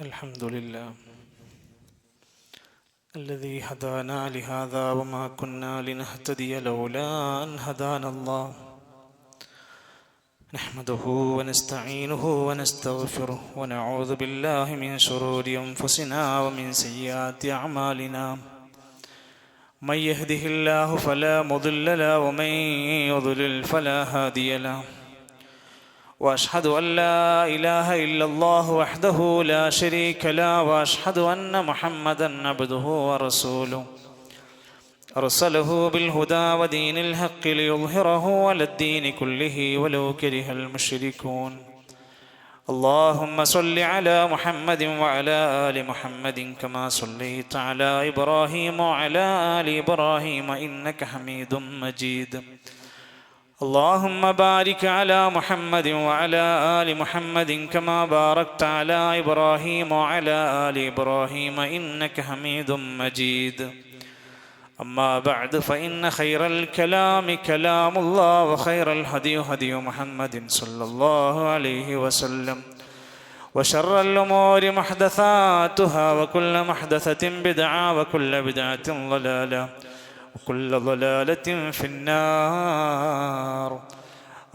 الحمد لله الذي هدانا لهذا وما كنا لنهتدي لولا أن هدانا الله نحمده ونستعينه ونستغفره ونعوذ بالله من شرور أنفسنا ومن سيئات أعمالنا من يهده الله فلا مضل له ومن يضلل فلا هادي له وأشهد أن لا إله إلا الله وحده لا شريك له وأشهد أن محمدا عبده ورسوله أرسله بالهدى ودين الحق ليظهره على الدين كله ولو كره المشركون اللهم صل على محمد وعلى آل محمد كما صليت على إبراهيم وعلى آل إبراهيم إنك حميد مجيد اللهم بارك على محمد وعلى آل محمد كما باركت على إبراهيم وعلى آل إبراهيم إنك حميد مجيد أما بعد فإن خير الكلام كلام الله وخير الهدي هدي محمد صلى الله عليه وسلم وشر الأمور محدثاتها وكل محدثة بدعة وكل بدعة ضلالة وكل ضلالة في النار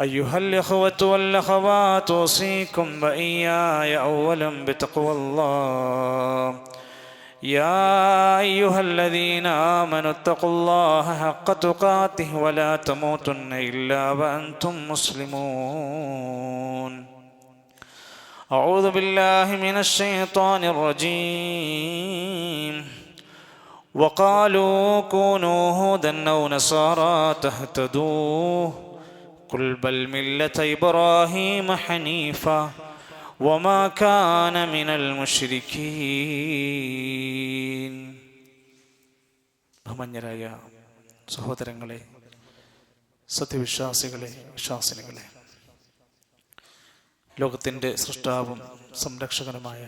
أيها الإخوة والأخوات أوصيكم وإياي أولا بتقوى الله يا أيها الذين آمنوا اتقوا الله حق تقاته ولا تموتن إلا وأنتم مسلمون أعوذ بالله من الشيطان الرجيم وقالوا كونوا هودا أو نصارى تهتدوا قل بل ملة إبراهيم حنيفا وما كان من المشركين. ബഹുമാന്യരായ സഹോദരങ്ങളെ, സത്യവിശ്വാസികളെ, വിശ്വാസിനികളെ, ലോകത്തിൻ്റെ സൃഷ്ടാവും സംരക്ഷകനുമായ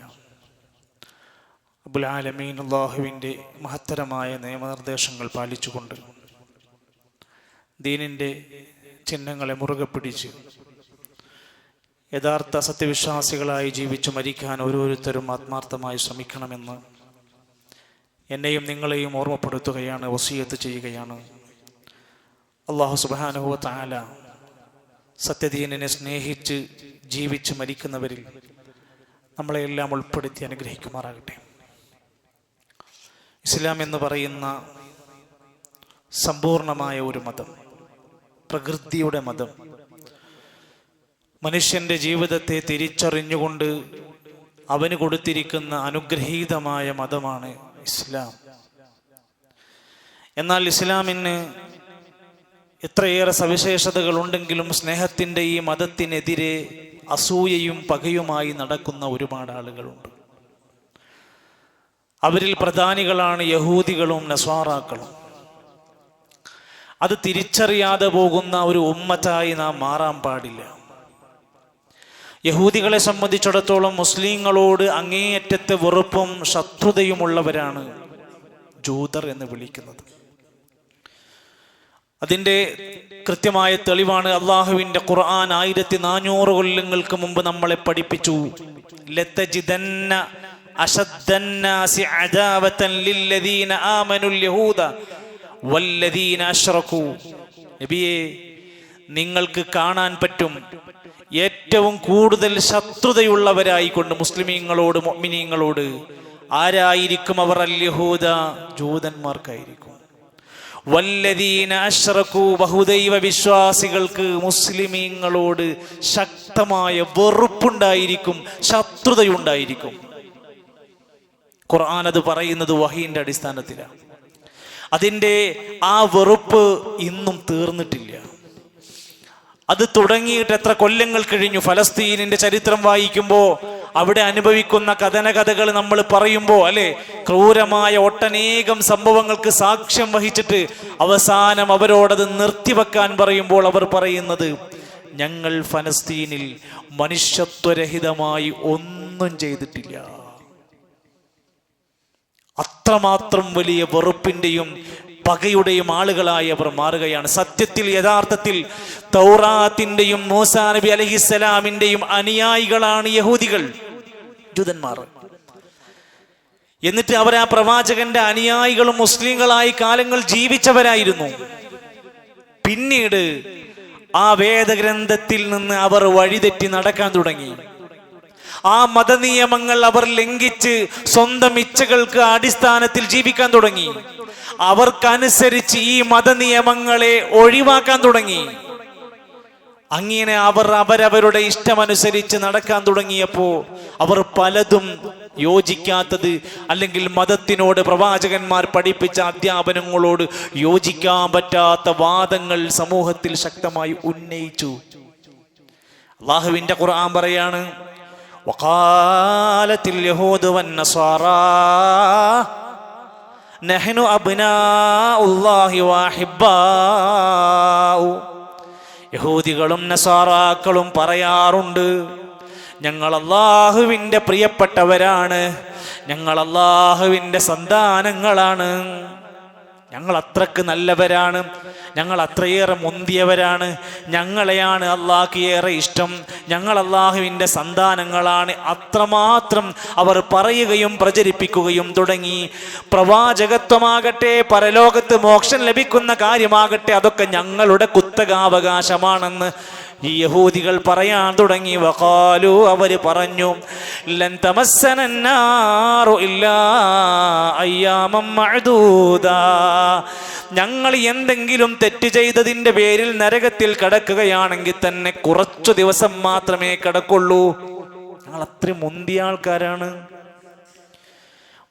റബ്ബുൽ ആലമീൻ അല്ലാഹുവിൻ്റെ മഹത്തരമായ നിയമനിർദ്ദേശങ്ങൾ പാലിച്ചുകൊണ്ട് ദീനിൻ്റെ ചിഹ്നങ്ങളെ മുറുകെ പിടിച്ച് യഥാർത്ഥ സത്യവിശ്വാസികളായി ജീവിച്ചു മരിക്കാൻ ഓരോരുത്തരും ആത്മാർത്ഥമായി ശ്രമിക്കണമെന്ന് എന്നെയും നിങ്ങളെയും ഓർമ്മപ്പെടുത്തുകയാണ്, വസിയത്ത് ചെയ്യുകയാണ്. അല്ലാഹു സുബ്ഹാനഹു വ തആല സത്യദീനിനെ സ്നേഹിച്ച് ജീവിച്ച് മരിക്കുന്നവരിൽ നമ്മളെല്ലാം ഉൾപ്പെടുത്തി അനുഗ്രഹിക്കുമാറാകട്ടെ. ഇസ്ലാം എന്ന് പറയുന്ന സമ്പൂർണമായ ഒരു മതം, പ്രകൃതിയുടെ മതം, മനുഷ്യൻ്റെ ജീവിതത്തെ തിരിച്ചറിഞ്ഞുകൊണ്ട് അവന് കൊടുത്തിരിക്കുന്ന അനുഗ്രഹീതമായ മതമാണ് ഇസ്ലാം. എന്നാൽ ഇസ്ലാമിന് എത്രയേറെ സവിശേഷതകൾ ഉണ്ടെങ്കിലും സ്നേഹത്തിൻ്റെ ഈ മതത്തിനെതിരെ അസൂയയും പകയുമായി നടക്കുന്ന ഒരുപാട് ആളുകളുണ്ട്. അവരിൽ പ്രധാനികളാണ് യഹൂദികളും നസ്വാറാക്കളും. അത് തിരിച്ചറിയാതെ പോകുന്ന ഒരു ഉമ്മത്തായി നാം മാറാൻ പാടില്ല. യഹൂദികളെ സംബന്ധിച്ചിടത്തോളം മുസ്ലിങ്ങളോട് അങ്ങേയറ്റത്തെ വെറുപ്പും ശത്രുതയുമുള്ളവരാണ് ജൂതർ എന്ന് വിളിക്കുന്നത്. അതിൻ്റെ കൃത്യമായ തെളിവാണ് അള്ളാഹുവിൻ്റെ ഖുർആൻ 1400 കൊല്ലങ്ങൾക്ക് മുമ്പ് നമ്മളെ പഠിപ്പിച്ചു. ലതജിദന്ന അശദ്ദന്നാസി അദാവതൻ ലില്ലദീന ആമനുൽ യഹൂദ വല്ലദീന അശ്റകൂ. നബിയേ, നിങ്ങൾക്ക് കാണാൻ പറ്റും ഏറ്റവും കൂടുതൽ ശത്രുതയുള്ളവരായിക്കൊണ്ട് മുസ്ലിമീങ്ങളോട്, മുഅ്മിനീങ്ങളോട് ആരായിരിക്കും അവർ? അൽ യഹൂദ, ജൂതന്മാർക്കായിരിക്കും. വല്ലദീന അശ്റകൂ, ബഹുദൈവ വിശ്വാസികൾക്ക് മുസ്ലിമീങ്ങളോട് ശക്തമായ വെറുപ്പുണ്ടായിരിക്കും, ശത്രുതയുണ്ടായിരിക്കും. ഖുർആൻ അത് പറയുന്നത് വഹീന്റെ അടിസ്ഥാനത്തിലാണ്. അതിൻ്റെ ആ വെറുപ്പ് ഇന്നും തീർന്നിട്ടില്ല. അത് തുടങ്ങിയിട്ട് എത്ര കൊല്ലങ്ങൾ കഴിഞ്ഞു. ഫലസ്തീനിന്റെ ചരിത്രം വായിക്കുമ്പോൾ അവിടെ അനുഭവിക്കുന്ന കഥനകഥകൾ നമ്മൾ പറയുമ്പോൾ, അല്ലെ, ക്രൂരമായ ഒട്ടനേകം സംഭവങ്ങൾക്ക് സാക്ഷ്യം വഹിച്ചിട്ട് അവസാനം അവരോടത് നിർത്തിവെക്കാൻ പറയുമ്പോൾ അവർ പറയുന്നത്, ഞങ്ങൾ ഫലസ്തീനിൽ മനുഷ്യത്വരഹിതമായി ഒന്നും ചെയ്തിട്ടില്ല. അത്രമാത്രം വലിയ വെറുപ്പിന്റെയും പകയുടെയും ആളുകളായി അവർ മാറുകയാണ്. സത്യത്തിൽ യഥാർത്ഥത്തിൽ തൗറാത്തിന്റെയും മൂസാ നബി അലൈഹിസ്സലാമിന്റെയും അനുയായികളാണ് യഹൂദികൾ, ജൂതന്മാർ. എന്നിട്ട് അവർ ആ പ്രവാചകന്റെ അനുയായികളും മുസ്ലിങ്ങളായി കാലങ്ങൾ ജീവിച്ചവരായിരുന്നു. പിന്നീട് ആ വേദഗ്രന്ഥത്തിൽ നിന്ന് അവർ വഴിതെറ്റി നടക്കാൻ തുടങ്ങി. ആ മതനിയമങ്ങൾ അവർ ലംഘിച്ച് സ്വന്തം ഇച്ഛകൾക്ക് അടിസ്ഥാനത്തിൽ ജീവിക്കാൻ തുടങ്ങി. അവർക്കനുസരിച്ച് ഈ മതനിയമങ്ങളെ ഒഴിവാക്കാൻ തുടങ്ങി. അങ്ങനെ അവർ അവരവരുടെ ഇഷ്ടമനുസരിച്ച് നടക്കാൻ തുടങ്ങിയപ്പോൾ അവർ പലതും യോജിക്കാത്തത്, അല്ലെങ്കിൽ മതത്തിനോട് പ്രവാചകന്മാർ പഠിപ്പിച്ച അധ്യാപനങ്ങളോട് യോജിക്കാൻ പറ്റാത്ത വാദങ്ങൾ സമൂഹത്തിൽ ശക്തമായി ഉന്നയിച്ചു. അല്ലാഹുവിന്റെ ഖുർആൻ പറയാണ്, വഖാലത്തിൽ യഹൂദു വന്നസാറാ നഹ്നു അബ്നാഉല്ലാഹി വഅഹിബ്ബാഉ. യഹൂദികളും നസാറാക്കളും പറയാറുണ്ട്, ഞങ്ങൾ അല്ലാഹുവിൻ്റെ പ്രിയപ്പെട്ടവരാണ്, ഞങ്ങൾ അല്ലാഹുവിൻ്റെ സന്താനങ്ങളാണ്, ഞങ്ങൾ അത്രക്ക് നല്ലവരാണ്, ഞങ്ങൾ അത്രയേറെ മുന്തിയവരാണ്, ഞങ്ങളെയാണ് അള്ളാഹ്ക്ക് ഏറെ ഇഷ്ടം, ഞങ്ങൾ അള്ളാഹുവിൻ്റെ സന്താനങ്ങളാണ്. അത്രമാത്രം അവർ പറയുകയും പ്രചരിപ്പിക്കുകയും തുടങ്ങി. പ്രവാചകത്വമാകട്ടെ, പരലോകത്ത് മോക്ഷം ലഭിക്കുന്ന കാര്യമാകട്ടെ, അതൊക്കെ ഞങ്ങളുടെ കുത്തകാവകാശമാണെന്ന് ഈ യഹൂദികൾ പറയാൻ തുടങ്ങി. വഖാലു, അവര് പറഞ്ഞു, ലൻ തമസ്സനന്നാറു ഇല്ലാ അയ്യാമം മഅദൂദാ, ഞങ്ങൾ എന്തെങ്കിലും തെറ്റ് ചെയ്തതിന്റെ പേരിൽ നരകത്തിൽ കടക്കുകയാണെങ്കിൽ തന്നെ കുറച്ചു ദിവസം മാത്രമേ കടക്കുള്ളൂ. ഞങ്ങൾ അത്രയും മുന്തിയ ആൾക്കാരാണ്.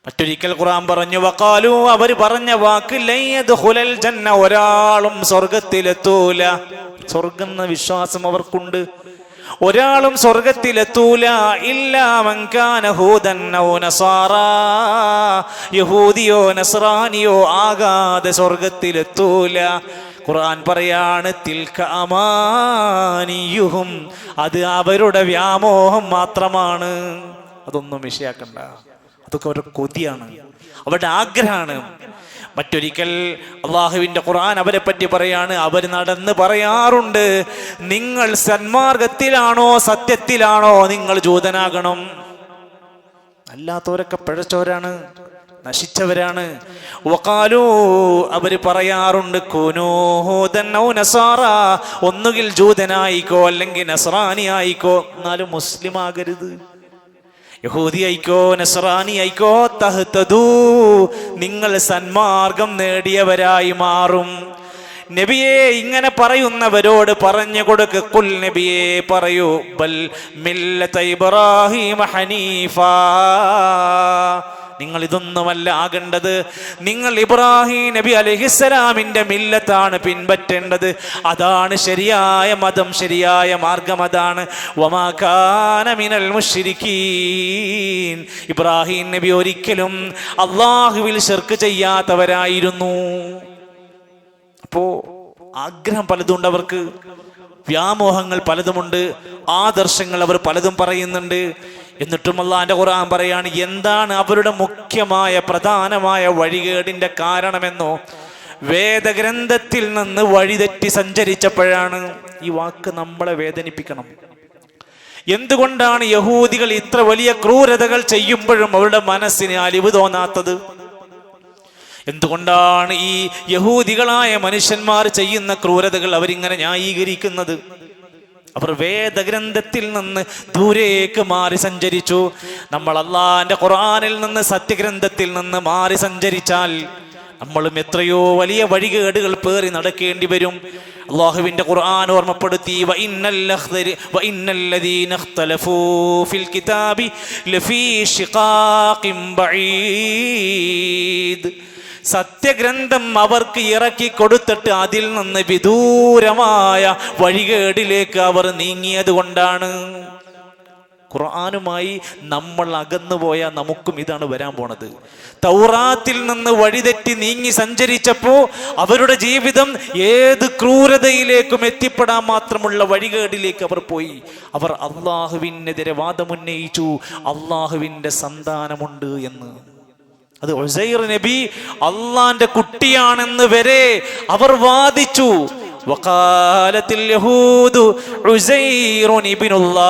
മറ്റൊരിക്കൽ ഖുർആൻ പറഞ്ഞു, വഖാലു, അവര് പറഞ്ഞ വാക്ക്, ലൻ യദ്ഖുലൽ ജന്ന, ഒരാളും സ്വർഗത്തിലെത്തൂല. സ്വർഗം എന്ന വിശ്വാസം അവർക്കുണ്ട്. ഒരാളും സ്വർഗത്തിലെത്തൂല ഇല്ലാ മൻ കാന ഹൂദൻ ഔ നസാറാ, യഹൂദിയോ നസ്രാനിയോ ആകാതെ സ്വർഗത്തിലെത്തൂല. ഖുർആൻ പറയാണ്, തിൽക അമാനിയുഹും, അത് അവരുടെ വ്യാമോഹം മാത്രമാണ്. അതൊന്നും വിഷയാക്കണ്ട, അതൊക്കെ അവരുടെ കൊതിയാണ്, അവരുടെ ആഗ്രഹമാണ്. മറ്റൊരിക്കൽ അള്ളാഹുവിന്റെ ഖുർആൻ അവരെ പറ്റി പറയാണ്, അവർ നടന്ന് പറയാറുണ്ട്, നിങ്ങൾ സന്മാർഗത്തിലാണോ സത്യത്തിലാണോ നിങ്ങൾ ജൂതനാകണം. അല്ലാത്തവരൊക്കെ പിഴച്ചവരാണ്, നശിച്ചവരാണ്. വഖാലൂ, അവര് പറയാറുണ്ട്, കുനൂ ഹൂദൻ ഔ നസാറാ, ഒന്നുകിൽ ജൂതനായിക്കോ അല്ലെങ്കിൽ നസ്രാനി ആയിക്കോ, എന്നാലും മുസ്ലിം ആകരുത്. യഹൂദി ആയിക്കോ നസ്രാനി ആയിക്കോ, തഹ്തദൂ, നിങ്ങൾ സന്മാർഗം നേടിയവരായി മാറും. നബിയെ, ഇങ്ങനെ പറയുന്നവരോട് പറഞ്ഞു കൊടുക്ക്, ഖുൽ, നബിയെ പറയൂ, ബൽ മില്ലത ഇബ്രാഹീമ ഹനീഫാ, നിങ്ങൾ ഇതൊന്നുമല്ല ആകേണ്ടത്, നിങ്ങൾ ഇബ്രാഹിം നബി അലൈഹിസ്സലാമിന്റെ മില്ലത്താണ് പിൻപറ്റേണ്ടത്. അതാണ് ശരിയായ മതം, ശരിയായ മാർഗം അതാണ്. വമാ കാന മിനൽ മുശ്രിക്കീൻ, ഇബ്രാഹിം നബി ഒരിക്കലും അള്ളാഹുവിൽ ശിർക്ക് ചെയ്യാത്തവരായിരുന്നു. അപ്പോ ആഗ്രഹം പലതുണ്ട് അവർക്ക്, വ്യാമോഹങ്ങൾ പലതുമുണ്ട്, ആദർശങ്ങൾ അവർ പലതും പറയുന്നുണ്ട്. എന്നിട്ടും അല്ലാഹുവിന്റെ ഖുർആൻ പറയാണ്, എന്താണ് അവരുടെ മുഖ്യമായ പ്രധാനമായ വഴികേടിന്റെ കാരണമെന്നോ, വേദഗ്രന്ഥത്തിൽ നിന്ന് വഴിതെറ്റി സഞ്ചരിച്ചപ്പോഴാണ്. ഈ വാക്ക് നമ്മളെ വേദനിപ്പിക്കണം. എന്തുകൊണ്ടാണ് യഹൂദികൾ ഇത്ര വലിയ ക്രൂരതകൾ ചെയ്യുമ്പോഴും അവരുടെ മനസ്സിന് അലിവ് തോന്നാത്തത്? എന്തുകൊണ്ടാണ് ഈ യഹൂദികളായ മനുഷ്യന്മാർ ചെയ്യുന്ന ക്രൂരതകൾ അവരിങ്ങനെ ന്യായീകരിക്കുന്നത്? അവർ വേദഗ്രന്ഥത്തിൽ നിന്ന് ദൂരേക്ക് മാറി സഞ്ചരിച്ചു. നമ്മൾ അല്ലാഹുവിന്റെ ഖുർആനിൽ നിന്ന്, സത്യഗ്രന്ഥത്തിൽ നിന്ന് മാറി സഞ്ചരിച്ചാൽ നമ്മളും എത്രയോ വലിയ വഴികേടുകൾ പേറി നടക്കേണ്ടി വരും. അല്ലാഹുവിന്റെ ഖുർആൻ ഓർമ്മപ്പെടുത്തി, വഇന്നല്ലദീന ഇഖ്തലഫൂ ഫിൽ കിതാബി ലഫീ ശിഖാഖിൻ ബഈദ്, സത്യഗ്രന്ഥം അവർക്ക് ഇറക്കി കൊടുത്തിട്ട് അതിൽ നിന്ന് വിദൂരമായ വഴികേടിലേക്ക് അവർ നീങ്ങിയത് കൊണ്ടാണ്. ഖുർആനുമായി നമ്മൾ അകന്നുപോയാൽ നമുക്കും ഇതാണ് വരാൻ പോണത്. തൗറാത്തിൽ നിന്ന് വഴിതെറ്റി നീങ്ങി സഞ്ചരിച്ചപ്പോൾ അവരുടെ ജീവിതം ഏത് ക്രൂരതയിലേക്കും എത്തിപ്പെടാൻ മാത്രമുള്ള വഴികേടിലേക്ക് അവർ പോയി. അവർ അള്ളാഹുവിനെതിരെ വാദമുന്നയിച്ചു, അള്ളാഹുവിൻ്റെ സന്താനമുണ്ട് എന്ന്. അത് ഉസൈർ നബി അള്ളാന്റെ കുട്ടിയാണെന്ന് വരെ അവർ വാദിച്ചു. വഖാലത്തിൽ യഹൂദു ഉസൈറുൻ ഇബ്നുല്ലാഹ്,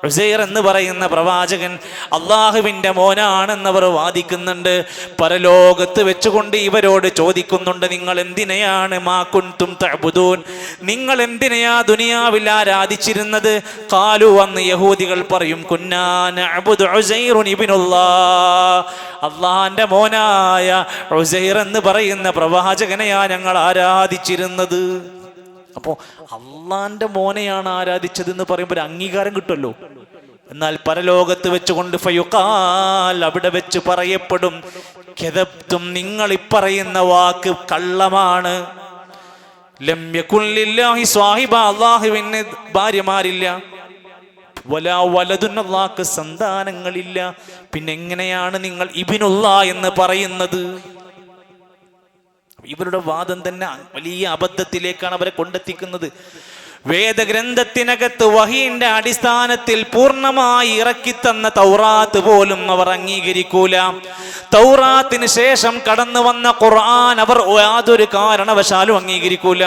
ഉസൈർ എന്ന് പറയുന്ന പ്രവാചകൻ അള്ളാഹുവിൻ്റെ മോനാണെന്നവർ വാദിക്കുന്നുണ്ട്. പരലോകത്ത് വെച്ചുകൊണ്ട് ഇവരോട് ചോദിക്കുന്നുണ്ട്, നിങ്ങൾ എന്തിനെയാണ് മാ കുൻതും തഅബുദൂൻ, നിങ്ങൾ എന്തിനെയാ ദുനിയാവിൽ ആരാധിച്ചിരുന്നത്? ഖാലു, അന്ന് യഹൂദികൾ പറയും, കുന്നാ നഅബുദു ഉസൈറുൻ ഇബ്നുല്ലാഹ്, അള്ളാഹന്റെ മോനായ ഉസൈർ എന്ന് പറയുന്ന പ്രവാചകനെയാ ഞങ്ങൾ ആരാധിച്ചിരുന്നത്. അപ്പോൾ അള്ളാന്റെ മോനെയാണ് ആരാധിച്ചതെന്ന് പറയുമ്പോൾ ഒരു അംഗീകാരം കിട്ടുമല്ലോ. എന്നാൽ പരലോകത്ത് വെച്ചുകൊണ്ട് ഫയുഖാൽ, അവിടെ വെച്ച് പറയപ്പെടും, കദബ്തും, നിങ്ങൾ ഇപ്പറയുന്ന വാക്ക് കള്ളമാണ്. ലം യകുൻ ലില്ലാഹി സ്വാഹിബ, അല്ലാഹുവിന് ഭാര്യമാരില്ല. വലാ വലദുൻ, അല്ലാഹുക്ക് സന്താനങ്ങളില്ല. പിന്നെ എങ്ങനെയാണ് നിങ്ങൾ ഇബ്നുല്ലാഹ് എന്ന് പറയുന്നത്? ഇവരുടെ വാദം തന്നെ വലിയ അബദ്ധത്തിലേക്കാണ് അവരെ കൊണ്ടെത്തിക്കുന്നത്. വേദഗ്രന്ഥത്തിനകത്ത് വഹീന്റെ അടിസ്ഥാനത്തിൽ പൂർണ്ണമായി ഇറക്കിത്തന്ന തൗറാത്ത് പോലും അവർ അംഗീകരിക്കൂല. തൗറാത്തിന് ശേഷം കടന്നു വന്ന ഖുർആൻ അവർ യാതൊരു കാരണവശാലും അംഗീകരിക്കൂല.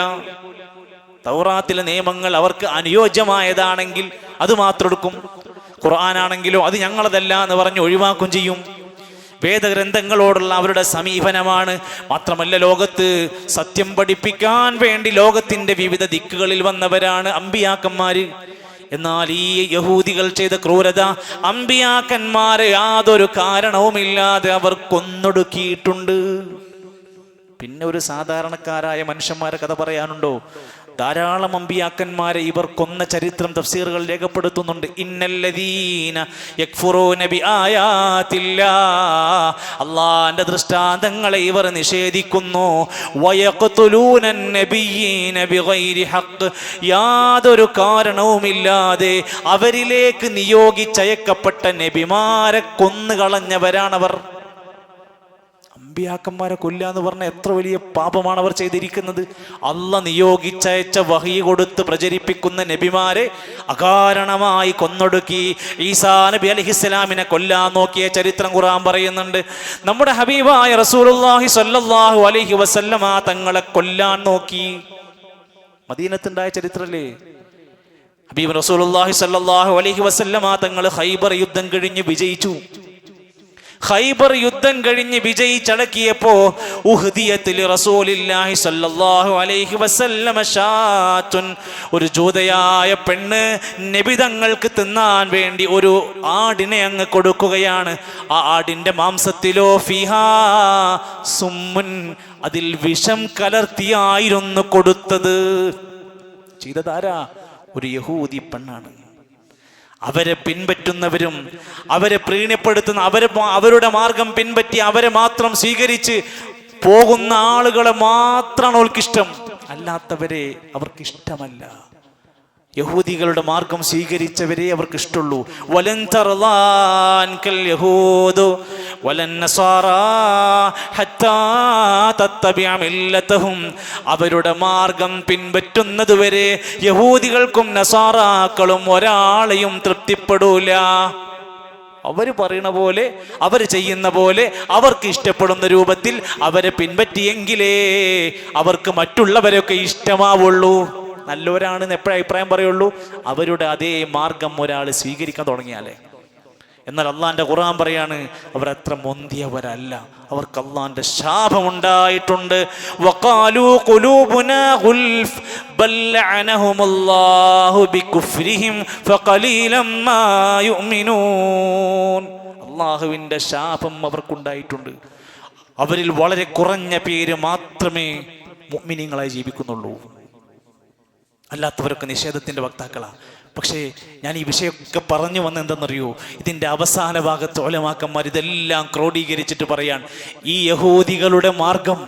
തൗറാത്തിലെ നിയമങ്ങൾ അവർക്ക് അനുയോജ്യമായതാണെങ്കിൽ അത് മാത്രം എടുക്കും. ഖുർആനാണെങ്കിലോ അത് ഞങ്ങളതല്ല എന്ന് പറഞ്ഞ് ഒഴിവാക്കും ചെയ്യും. വേദഗ്രന്ഥങ്ങളോടുള്ള അവരുടെ സമീപനമാണ്. മാത്രമല്ല, ലോകത്ത് സത്യം പഠിപ്പിക്കാൻ വേണ്ടി ലോകത്തിന്റെ വിവിധ ദിക്കുകളിൽ വന്നവരാണ് അമ്പിയാക്കന്മാര്. എന്നാൽ ഈ യഹൂദികൾ ചെയ്ത ക്രൂരത, അമ്പിയാക്കന്മാരെ യാതൊരു കാരണവുമില്ലാതെ അവർ കൊന്നൊടുക്കിയിട്ടുണ്ട്. പിന്നെ ഒരു സാധാരണക്കാരായ മനുഷ്യന്മാരെ കഥ പറയാനുണ്ടോ? ധാരാളം അമ്പിയാക്കന്മാരെ ഇവർ കൊന്ന ചരിത്രം തഫ്സീറുകൾ രേഖപ്പെടുത്തുന്നുണ്ട്. ഇന്നല്ലദീന യക്ഫുറൂന ബിആയാതില്ലാഹ്, അല്ലാഹുവിന്റെ ദൃഷ്ടാന്തങ്ങളെ ഇവർ നിഷേധിക്കുന്നു. വയഖ്തുലൂന നബിയ്യീന ബിഗൈരി ഹഖ്, യാതൊരു കാരണവുമില്ലാതെ അവരിലേക്ക് നിയോഗിച്ചയക്കപ്പെട്ട നബിമാരെ കൊന്നുകളഞ്ഞവരാണവർ. അമ്പിയാക്കന്മാരെ കൊല്ലുക എന്ന് പറഞ്ഞാൽ എത്ര വലിയ പാപമാണ് അവർ ചെയ്തിരിക്കുന്നത്. അള്ളാഹ് നിയോഗിച്ചയച്ച വഹി കൊടുത്ത് പ്രചരിപ്പിക്കുന്ന നബിമാരെ അകാരണമായി കൊന്നൊടുക്കി. ഈസാ നബി അലൈഹിസ്സലാമിനെ കൊല്ലാൻ നോക്കിയ ചരിത്രം ഖുർആൻ പറയുന്നുണ്ട്. നമ്മുടെ ഹബീബായ റസൂലുള്ളാഹി സ്വല്ലല്ലാഹു അലൈഹി വസല്ലമ തങ്ങളെ കൊല്ലാൻ നോക്കി. മദീനത്തുണ്ടായ ചരിത്രല്ലേ. ഹബീബ് റസൂലുള്ളാഹി സ്വല്ലല്ലാഹു അലൈഹി വസല്ലമ തങ്ങൾ ഖൈബർ യുദ്ധം കഴിഞ്ഞ് വിജയിച്ചു. ഖൈബർ യുദ്ധം കഴിഞ്ഞ് വിജയിച്ചടക്കിയപ്പോ ഉഹ്ദിയത്തിൽ റസൂലുള്ളാഹി സ്വല്ലല്ലാഹു അലൈഹി വസല്ലമ ഷാത്തുൻ, ഒരു ജൂതയായ പെണ്ണ് നബി തങ്ങൾക്ക് തിന്നാൻ വേണ്ടി ഒരു ആടിനെ അങ്ങ് കൊടുക്കുകയാണ്. ആ ആടിന്റെ മാംസത്തിലോ ഫിഹാ സുമ്മുൻ, അതിൽ വിഷം കലർത്തിയായിരുന്നു കൊടുത്തത്. ചെയ്തതാരാ? ഒരു യഹൂദി പെണ്ണാണ്. അവരെ പിൻപറ്റുന്നവരും അവരെ പ്രീണിപ്പെടുത്തുന്ന അവരുടെ മാർഗം പിൻപറ്റി അവരെ മാത്രം സ്വീകരിച്ച് പോകുന്ന ആളുകളെ മാത്രമാണ് അവർക്കിഷ്ടം, അല്ലാത്തവരെ അവർക്കിഷ്ടമല്ല. യഹൂദികളുടെ മാർഗം സ്വീകരിച്ചവരെ അവർക്ക് ഇഷ്ടമുള്ളൂ. വലൻ തർലാൻകൽ യഹൂദു വലൻ നസാറാ ഹത്താ തത്തബിഅ മില്ലതഹും, അവരുടെ മാർഗം പിൻപറ്റുന്നതുവരെ യഹൂദികൾക്കും നസാറാക്കളും ഒരാളെയും തൃപ്തിപ്പെടൂല. അവർ പറയുന്ന പോലെ, അവർ ചെയ്യുന്ന പോലെ, അവർക്ക് ഇഷ്ടപ്പെടുന്ന രൂപത്തിൽ അവരെ പിൻപറ്റിയെങ്കിലേ അവർക്ക് മറ്റുള്ളവരൊക്കെ ഇഷ്ടമാവുള്ളൂ. നല്ലവരാണെന്ന് എപ്പോഴും അഭിപ്രായം പറയുള്ളൂ അവരുടെ അതേ മാർഗം ഒരാൾ സ്വീകരിക്കാൻ തുടങ്ങിയാലേ. എന്നാൽ അള്ളാന്റെ ഖുർആൻ പറയാണ്, അവരത്ര മൊന്തിയവരല്ല, അവർക്ക് അള്ളാന്റെ ശാപമുണ്ടായിട്ടുണ്ട്. വഖാലൂ ഖുലൂബുനാ ഗുൽഫ് ബൽ ലഅനഹുമുല്ലാഹു ബികുഫ്രിഹിം ഫഖലീലം മാ യുഅ്മിനൂൻ. അള്ളാഹുവിന്റെ ശാപം അവർക്കുണ്ടായിട്ടുണ്ട്. അവരിൽ വളരെ കുറഞ്ഞ പേര് മാത്രമേ മുഅ്മിനീങ്ങളായി ജീവിക്കുന്നുള്ളൂ, അല്ലാത്തവരൊക്കെ നിഷേധത്തിന്റെ വക്താക്കളാണ്. പക്ഷേ ഞാൻ ഈ വിഷയമൊക്കെ പറഞ്ഞു വന്ന എന്തെന്നറിയോ, ഇതിൻ്റെ അവസാന ഭാഗത്ത് ഉലമാക്കന്മാർ ഇതെല്ലാം ക്രോഡീകരിച്ചിട്ട് പറയാൻ, ഈ യഹൂദികളുടെ മാർഗം,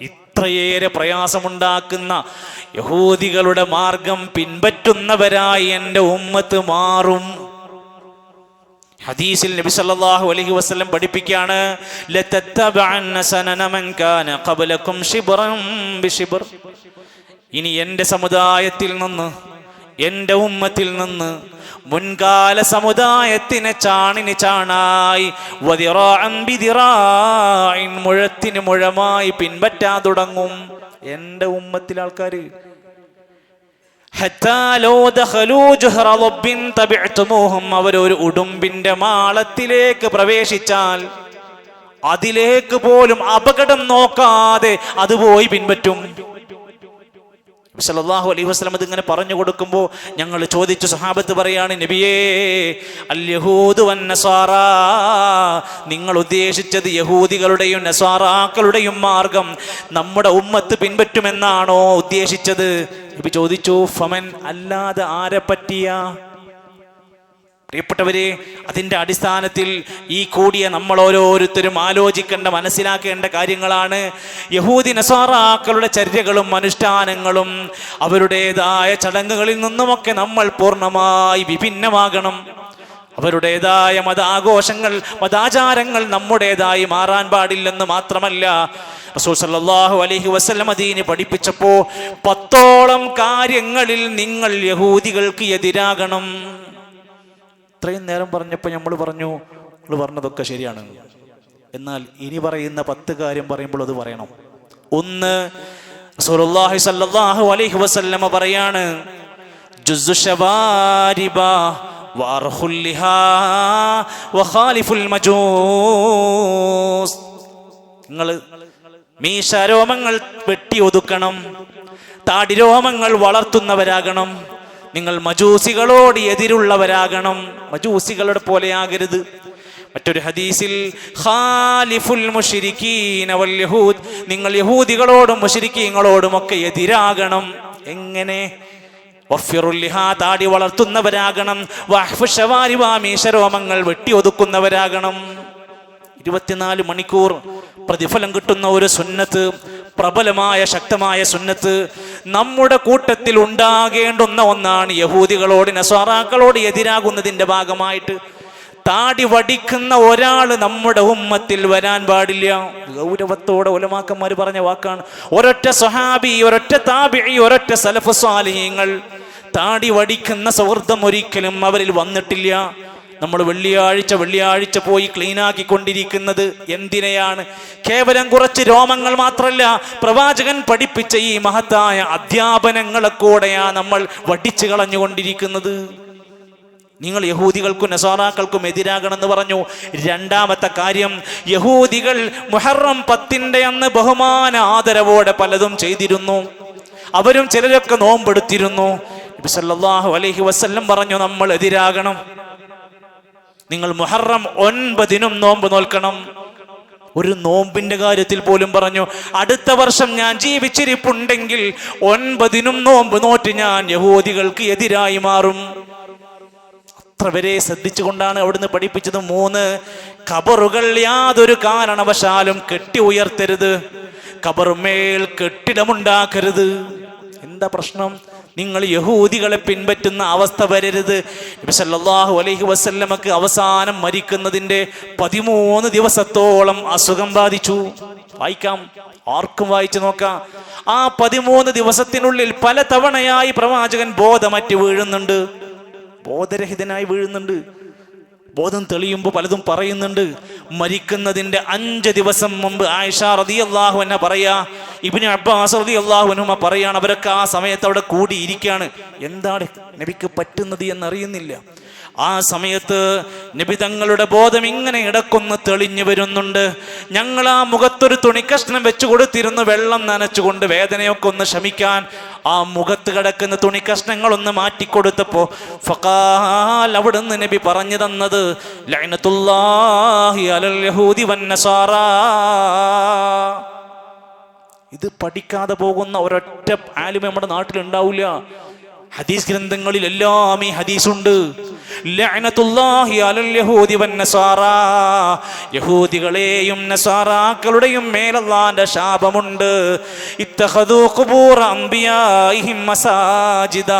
ഇത്രയേറെ പ്രയാസമുണ്ടാക്കുന്ന യഹൂദികളുടെ മാർഗം പിൻപറ്റുന്നവരായി എൻ്റെ ഉമ്മത്ത് മാറും. ഹദീസിൽ നബി സല്ലല്ലാഹു അലൈഹി വസല്ലം പഠിപ്പിക്കുകയാണ്, ലതത്തബഅന്ന സനന മൻ കാന ഖബ്ലകും ശിബ്റൻ ബിശിബ്ർ. ഇനി എൻ്റെ സമുദായത്തിൽ നിന്ന്, എൻ്റെ ഉമ്മത്തിൽ നിന്ന് മുൻകാല സമുദായത്തിനെ ചാണിന് ചാണായി, വദിറാഅൻ ബിദിറാഇൻ, മുഴത്തിന് മുഴമായി പിൻപറ്റാൻ തുടങ്ങും എൻ്റെ ഉമ്മത്തിലെ ആൾക്കാർ. അവരൊരു ഉടുമ്പിന്റെ മാളത്തിലേക്ക് പ്രവേശിച്ചാൽ അതിലേക്ക് പോലും അപകടം നോക്കാതെ അത് പോയി പിൻപറ്റും. സല്ലല്ലാഹു അലൈഹി വസല്ലം ഇതിങ്ങനെ പറഞ്ഞു കൊടുക്കുമ്പോൾ ഞങ്ങൾ ചോദിച്ചു, സഹാബത്ത് പറയാണ്, നബിയേ അൽ യഹൂദു വൻ നസാറാ, നിങ്ങൾ ഉദ്ദേശിച്ചത് യഹൂദികളുടെയും നസാറാക്കളുടെയും മാർഗം നമ്മുടെ ഉമ്മത്ത് പിൻപറ്റുമെന്നാണോ ഉദ്ദേശിച്ചത്? നബി ചോദിച്ചു, ഫമൻ, അല്ലാതെ ആരെ പറ്റിയാ? പ്രിയപ്പെട്ടവരെ, അതിൻ്റെ അടിസ്ഥാനത്തിൽ ഈ കൂടിയ നമ്മൾ ഓരോരുത്തരും ആലോചിക്കേണ്ട, മനസ്സിലാക്കേണ്ട കാര്യങ്ങളാണ്. യഹൂദി നസാറാക്കളുടെ ചര്യകളും അനുഷ്ഠാനങ്ങളും അവരുടേതായ ചടങ്ങുകളിൽ നിന്നുമൊക്കെ നമ്മൾ പൂർണ്ണമായി വിഭിന്നമാകണം. അവരുടേതായ മതാഘോഷങ്ങൾ, മതാചാരങ്ങൾ നമ്മുടേതായി മാറാൻ പാടില്ലെന്ന് മാത്രമല്ല, റസൂൽ സല്ലല്ലാഹു അലൈഹി വസല്ലം ദീന് പഠിപ്പിച്ചപ്പോൾ 10ഓളം കാര്യങ്ങളിൽ നിങ്ങൾ യഹൂദികൾക്ക് എതിരാകണം. ഇത്രയും നേരം പറഞ്ഞപ്പോൾ നമ്മൾ പറഞ്ഞു, നിങ്ങൾ പറഞ്ഞതൊക്കെ ശരിയാണ്, എന്നാൽ ഇനി പറയുന്ന 10 കാര്യം പറയുമ്പോൾ അത് പറയണം. ഒന്ന്, റസൂലുള്ളാഹി സ്വല്ലല്ലാഹു അലൈഹി വസല്ലം പറയാണ്, ജുസ്സു ശവാരിബ വഅർഖുൽ ലിഹാ വഖാലിഫുൽ മജൂസ്. നിങ്ങൾ മീശാരോമങ്ങൾ വെട്ടി ഒതുക്കണം, താടിരോമങ്ങൾ വളർത്തുന്നവരാകണം, നിങ്ങൾ മജൂസികളോട് എതിരുള്ളവരാകണം, മജൂസികളുടെ പോലെയാകരുത്. മറ്റൊരു ഹദീസിൽ ഖാലിഫുൽ മുശ്രിക്കീന വൽ യഹൂദ്, നിങ്ങൾ യഹൂദികളോടും മുശ്രിക്കീങ്ങളോടും ഒക്കെ എതിരാകണം. എങ്ങനെ? വഫിറുൽ ലിഹാ, താടി വളർത്തുന്നവരാകണം, വഹ്ഫു ശവാരിബ, മീശരോമങ്ങൾ വെട്ടി ഒതുക്കുന്നവരാകണം. 24 മണിക്കൂർ പ്രതിഫലം കിട്ടുന്ന ഒരു സുന്നത്ത്, പ്രബലമായ ശക്തമായ സുന്നത്ത് നമ്മുടെ കൂട്ടത്തിൽ ഉണ്ടാകേണ്ടുന്ന ഒന്നാണ്. യഹൂദികളോട് നസ്വാറാക്കളോട് എതിരാകുന്നതിന്റെ ഭാഗമായിട്ട് താടി വടിക്കുന്ന ഒരാൾ നമ്മുടെ ഉമ്മത്തിൽ വരാൻ പാടില്ല. ഗൗരവത്തോടെ ഉലമാക്കന്മാർ പറഞ്ഞ വാക്കാണ്. ഒരൊറ്റ സ്വഹാബി, ഒരൊറ്റ താബിഈ, ഒരൊറ്റ സലഫ് സ്വാലിഹീങ്ങൾ താടി വടിക്കുന്ന സൗഹൃദം ഒരിക്കലും അവരിൽ വന്നിട്ടില്ല. നമ്മൾ വെള്ളിയാഴ്ച പോയി ക്ലീനാക്കിക്കൊണ്ടിരിക്കുന്നത് എന്തിനെയാണ്? കേവലം കുറച്ച് രോമങ്ങൾ മാത്രമല്ല, പ്രവാചകൻ പഠിപ്പിച്ച ഈ മഹത്തായ അധ്യാപനങ്ങളെ കൂടെയാ നമ്മൾ വടിച്ചു കളഞ്ഞുകൊണ്ടിരിക്കുന്നത്. നിങ്ങൾ യഹൂദികൾക്കും നസാറാക്കൾക്കും എതിരാകണമെന്ന് പറഞ്ഞു. രണ്ടാമത്തെ കാര്യം, യഹൂദികൾ മുഹറം 10 അന്ന് ബഹുമാന ആദരവോടെ പലതും ചെയ്തിരുന്നു. അവരും ചിലരൊക്കെ നോമ്പെടുത്തിരുന്നു. നബി സല്ലല്ലാഹു അലൈഹി വസല്ലം പറഞ്ഞു, നമ്മൾ എതിരാകണം. നിങ്ങൾ മുഹറം 9 നോമ്പ് നോൽക്കണം. ഒരു നോമ്പിന്റെ കാര്യത്തിൽ പോലും പറഞ്ഞു, അടുത്ത വർഷം ഞാൻ ജീവിച്ചിരിപ്പുണ്ടെങ്കിൽ 9 നോമ്പ് നോറ്റ് ഞാൻ യഹൂദികൾക്ക് എതിരായി മാറും. അത്ര വരെ ശ്രദ്ധിച്ചുകൊണ്ടാണ് അവിടുന്ന് പഠിപ്പിച്ചത്. 3, ഖബറുകൾ യാതൊരു കാരണവശാലും കെട്ടി ഉയർത്തരുത്, ഖബറുമേൽ കെട്ടിടമുണ്ടാക്കരുത്. എന്താ പ്രശ്നം? നിങ്ങൾ യഹൂദികളെ പിൻപറ്റുന്ന അവസ്ഥ വരരുത്. നബി സല്ലല്ലാഹു അലൈഹി വസല്ലമക്ക് അവസാനം മരിക്കുന്നതിന്റെ 13 ദിവസത്തോളം അസുഖം ബാധിച്ചു. വായിക്കാം, ആർക്കും വായിച്ചു നോക്കാം. ആ 13 ദിവസത്തിനുള്ളിൽ പല തവണയായി പ്രവാചകൻ ബോധമറ്റ് വീഴുന്നുണ്ട്, ബോധരഹിതനായി വീഴുന്നുണ്ട്. ബോധം തെളിയുമ്പോൾ പലതും പറയുന്നുണ്ട്. മരിക്കുന്നതിന്റെ 5 ദിവസം മുമ്പ് ആയിഷ റളിയല്ലാഹു അൻഹ പറയാ, ഇബ്നു അബ്ബാസ് റളിയല്ലാഹു അൻഹുമ പറയാണ്, അവരൊക്കെ ആ സമയത്ത് അവിടെ കൂടിയിരിക്കുകയാണ്. എന്താണ് നബിക്ക് പറ്റുന്നത് എന്നറിയുന്നില്ല. ആ സമയത്ത് നബി തങ്ങളുടെ ബോധം ഇങ്ങനെ ഇടക്കൊന്ന് തെളിഞ്ഞു വരുന്നുണ്ട്. ഞങ്ങൾ ആ മുഖത്തൊരു തുണിക്കഷ്ണം വെച്ചു കൊടുത്തിരുന്നു, വെള്ളം നനച്ചുകൊണ്ട് വേദനയൊക്കെ ഒന്ന് ശമിക്കാൻ. ആ മുഖത്ത് കിടക്കുന്ന തുണിക്കഷ്ണങ്ങളൊന്ന് മാറ്റിക്കൊടുത്തപ്പോ ഫഖാൽ, അവിടുന്ന് നബി പറഞ്ഞു തന്നത്, ലഅനത്തുല്ലാഹി അലൽ യഹൂദി വന്നസാറാ. ഇത് പഠിക്കാതെ പോകുന്ന ഒരൊറ്റ ആലിം നമ്മുടെ നാട്ടിലുണ്ടാവില്ല. ഹദീസ് ഗ്രന്ഥങ്ങളിൽ എല്ലാം ഈ ഹദീസുണ്ട്. ലഅനത്തുല്ലാഹി അലൽ യഹൂദി വന്നസാറാ, യഹൂദികളെയും നസാറാക്കളുടെയും മേൽ അല്ലാഹുവിന്റെ ശാപമുണ്ട്. ഇത്തഖദൂ ഖുബൂറ അംബിയാഇഹിം മസാജിദ,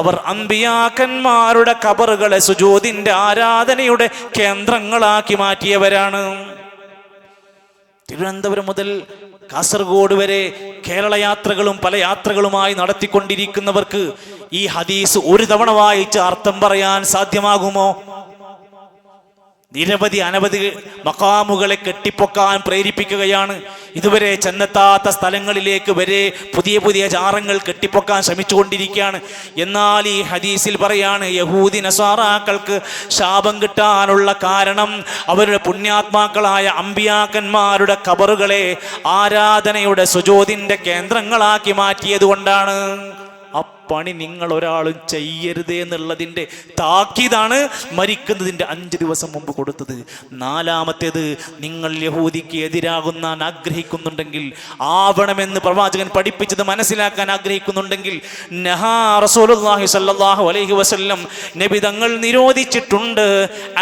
അവർ അംബിയാക്കന്മാരുടെ ഖബറുകളെ സുജൂദിന്റെ ആരാധനയുടെ കേന്ദ്രങ്ങളാക്കി മാറ്റിയവരാണ്. തിരുവനന്തപുരം മുതൽ കാസർഗോഡ് വരെ കേരള യാത്രകളും പല യാത്രകളുമായി നടത്തിക്കൊണ്ടിരിക്കുന്നവർക്ക് ഈ ഹദീസ് ഒരു തവണ വായിച്ച് അർത്ഥം പറയാൻ സാധ്യമാകുമോ? നിരവധി അനവധി മഖാമുകളെ കെട്ടിപ്പൊക്കാൻ പ്രേരിപ്പിക്കുകയാണ്. ഇതുവരെ ചെന്നെത്താത്ത സ്ഥലങ്ങളിലേക്ക് വരെ പുതിയ പുതിയ ജാറങ്ങൾ കെട്ടിപ്പൊക്കാൻ ശ്രമിച്ചുകൊണ്ടിരിക്കുകയാണ്. എന്നാൽ ഈ ഹദീസിൽ പറയാണ്, യഹൂദി നസാറാക്കൾക്ക് ശാപം കിട്ടാനുള്ള കാരണം അവരുടെ പുണ്യാത്മാക്കളായ അമ്പിയാക്കന്മാരുടെ ഖബറുകളെ ആരാധനയുടെ സുജൂദിന്റെ കേന്ദ്രങ്ങളാക്കി മാറ്റിയത് കൊണ്ടാണ്. ആ പണി നിങ്ങൾ ഒരാളും ചെയ്യരുതേ എന്നുള്ളതിൻ്റെ താക്കീതാണ് മരിക്കുന്നതിൻ്റെ 5 ദിവസം മുമ്പ് കൊടുത്തത്. 4-മത്തേത്, നിങ്ങൾ യഹൂദിക്ക് എതിരാകുന്ന ആഗ്രഹിക്കുന്നുണ്ടെങ്കിൽ, ആവണമെന്ന് പ്രവാചകൻ പഠിപ്പിച്ചത് മനസ്സിലാക്കാൻ ആഗ്രഹിക്കുന്നുണ്ടെങ്കിൽ, നഹാ റസൂലുള്ളാഹി സ്വല്ലല്ലാഹു അലൈഹി വസല്ലം നബി തങ്ങൾ നിരോധിച്ചിട്ടുണ്ട്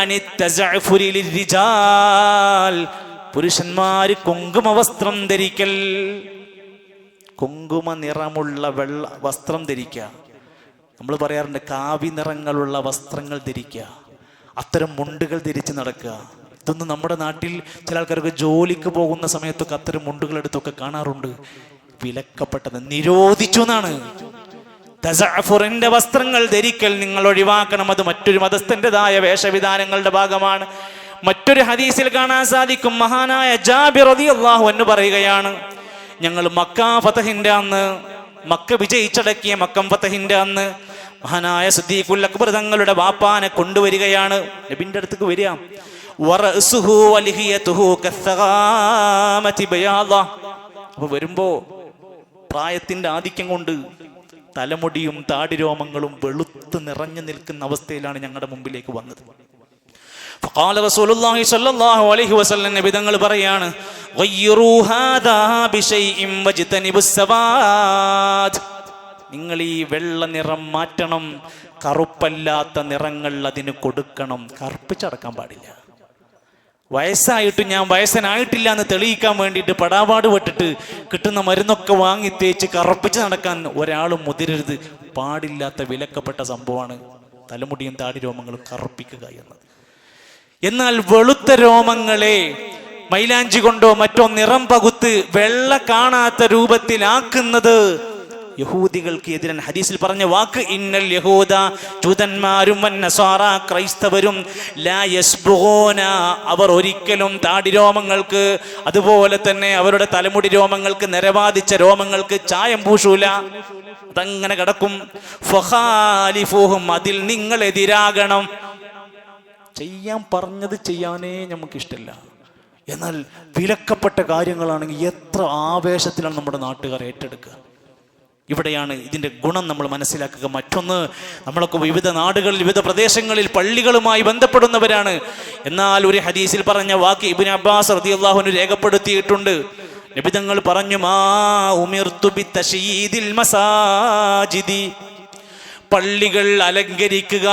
അനിത്തസഅഫുരി ലിർരിജാൽ, പുരുഷന്മാര് കുങ്കുമവസ്ത്രം ധരിക്കൽ. കുങ്കുമ നിറമുള്ള വസ്ത്രം ധരിക്കുക. നമ്മൾ പറയാറുണ്ട് കാവി നിറങ്ങളുള്ള വസ്ത്രങ്ങൾ ധരിക്കുക, അത്തരം മുണ്ടുകൾ ധരിച്ച് നടക്കുക. ഇതൊന്നും നമ്മുടെ നാട്ടിൽ ചില ആൾക്കാർക്ക് ജോലിക്ക് പോകുന്ന സമയത്തൊക്കെ അത്തരം മുണ്ടുകൾ എടുത്തൊക്കെ കാണാറുണ്ട്. വിലക്കപ്പെട്ടത്, നിരോധിച്ചു എന്നാണ്. തസഅഫുറിന്റെ വസ്ത്രങ്ങൾ ധരിക്കൽ നിങ്ങൾ ഒഴിവാക്കണം. അത് മറ്റൊരു മതസ്ഥൻ്റെതായ വേഷവിധാനങ്ങളുടെ ഭാഗമാണ്. മറ്റൊരു ഹദീസിൽ കാണാൻ സാധിക്കും, മഹാനായ ജാബിർ റളിയല്ലാഹു അൻഹു പറയുകയാണ്, ഞങ്ങൾ മക്ക ഫതഹിന്റെ അന്ന്, മക്ക വിജയിച്ചടക്കിയ മക്കം ഫതഹിന്റെ അന്ന് മഹാനായ സിദ്ദീഖുൽ അക്ബർ തങ്ങളുടെ വാപ്പാനെ കൊണ്ടുവരികയാണ്. നബിന്റെ അടുത്തേക്ക് വരിക. വറഅസുഹു വലിഹിയതുഹു കസ്സഗാമതി ബയാദ. അപ്പോൾ വരുമ്പോ പ്രായത്തിന്റെ ആധിക്യം കൊണ്ട് തലമുടിയും താടിരോമങ്ങളും വെളുത്ത് നിറഞ്ഞു നിൽക്കുന്ന അവസ്ഥയിലാണ് ഞങ്ങളുടെ മുമ്പിലേക്ക് വന്നത്. ഫഖാല റസൂലുള്ളാഹി സ്വല്ലല്ലാഹു അലൈഹി വസല്ലം നബി തങ്ങൾ പറയാണ്, ഗയ്യിറൂ ഹാദാ ബിശൈഇൻ വജ്തനിബുസ് സവാദ്. നിങ്ങൾ ഈ വെള്ള നിറം മാറ്റണം, കറുപ്പല്ലാത്ത നിറങ്ങൾ അതിന് കൊടുക്കണം. കറുപ്പിച്ചടക്കാൻ പാടില്ല. വയസ്സായിട്ട് ഞാൻ വയസ്സനായിട്ടില്ല എന്ന് തെളിയിക്കാൻ വേണ്ടിയിട്ട് പടാപാട് പെട്ടിട്ട് കിട്ടുന്ന മരുന്നൊക്കെ വാങ്ങി തേച്ച് കറുപ്പിച്ച് നടക്കാൻ ഒരാളും മുതിരരുത്. പാടില്ലാത്ത വിലക്കപ്പെട്ട സംഭവമാണ് തലമുടിയും താടി രോമങ്ങളും കറുപ്പിക്കുക എന്നത്. എന്നാൽ വെളുത്ത രോമങ്ങളെ മൈലാഞ്ചി കൊണ്ടോ മറ്റോ നിറം പകുത്ത് വെള്ള കാണാത്ത രൂപത്തിലാക്കുന്നത് യഹൂദികൾക്ക് എതിരാൻ ഹദീസിൽ പറഞ്ഞ വാക്ക്, ഇന്നൽ യഹൂദ, ജൂതന്മാരും വന്നസാറ, ക്രൈസ്തവരും, ലാ യസ്ബുഗൂന, അവർ ഒരിക്കലും താടിരോമങ്ങൾക്ക് അതുപോലെ തന്നെ അവരുടെ തലമുടി രോമങ്ങൾക്ക് നിരവാദിച്ച രോമങ്ങൾക്ക് ചായം പൂശൂല, അതങ്ങനെ കിടക്കും. ഫഖാലിഫുഹും, അതിൽ നിങ്ങൾ എതിരാകണം. ചെയ്യാൻ പറഞ്ഞത് ചെയ്യാനേ നമുക്കിഷ്ടമില്ല. എന്നാൽ വിലക്കപ്പെട്ട കാര്യങ്ങളാണെങ്കിൽ എത്ര ആവേശത്തിലാണ് നമ്മുടെ നാട്ടുകാർ ഏറ്റെടുക്കുക. ഇവിടെയാണ് ഇതിൻ്റെ ഗുണം നമ്മൾ മനസ്സിലാക്കുക. മറ്റൊന്ന്, നമ്മളൊക്കെ വിവിധ നാടുകളിൽ വിവിധ പ്രദേശങ്ങളിൽ പള്ളികളുമായി ബന്ധപ്പെടുന്നവരാണ്. എന്നാൽ ഒരു ഹദീസിൽ പറഞ്ഞ വാക്ക് ഇബ്നു അബ്ബാസ് റളിയല്ലാഹു അൻഹു രേഖപ്പെടുത്തിയിട്ടുണ്ട്. നബി തങ്ങൾ പറഞ്ഞു, മാ ഉമിർതു ബിതശയീദിൽ മസാജിദി, പള്ളികൾ അലങ്കരിക്കുക,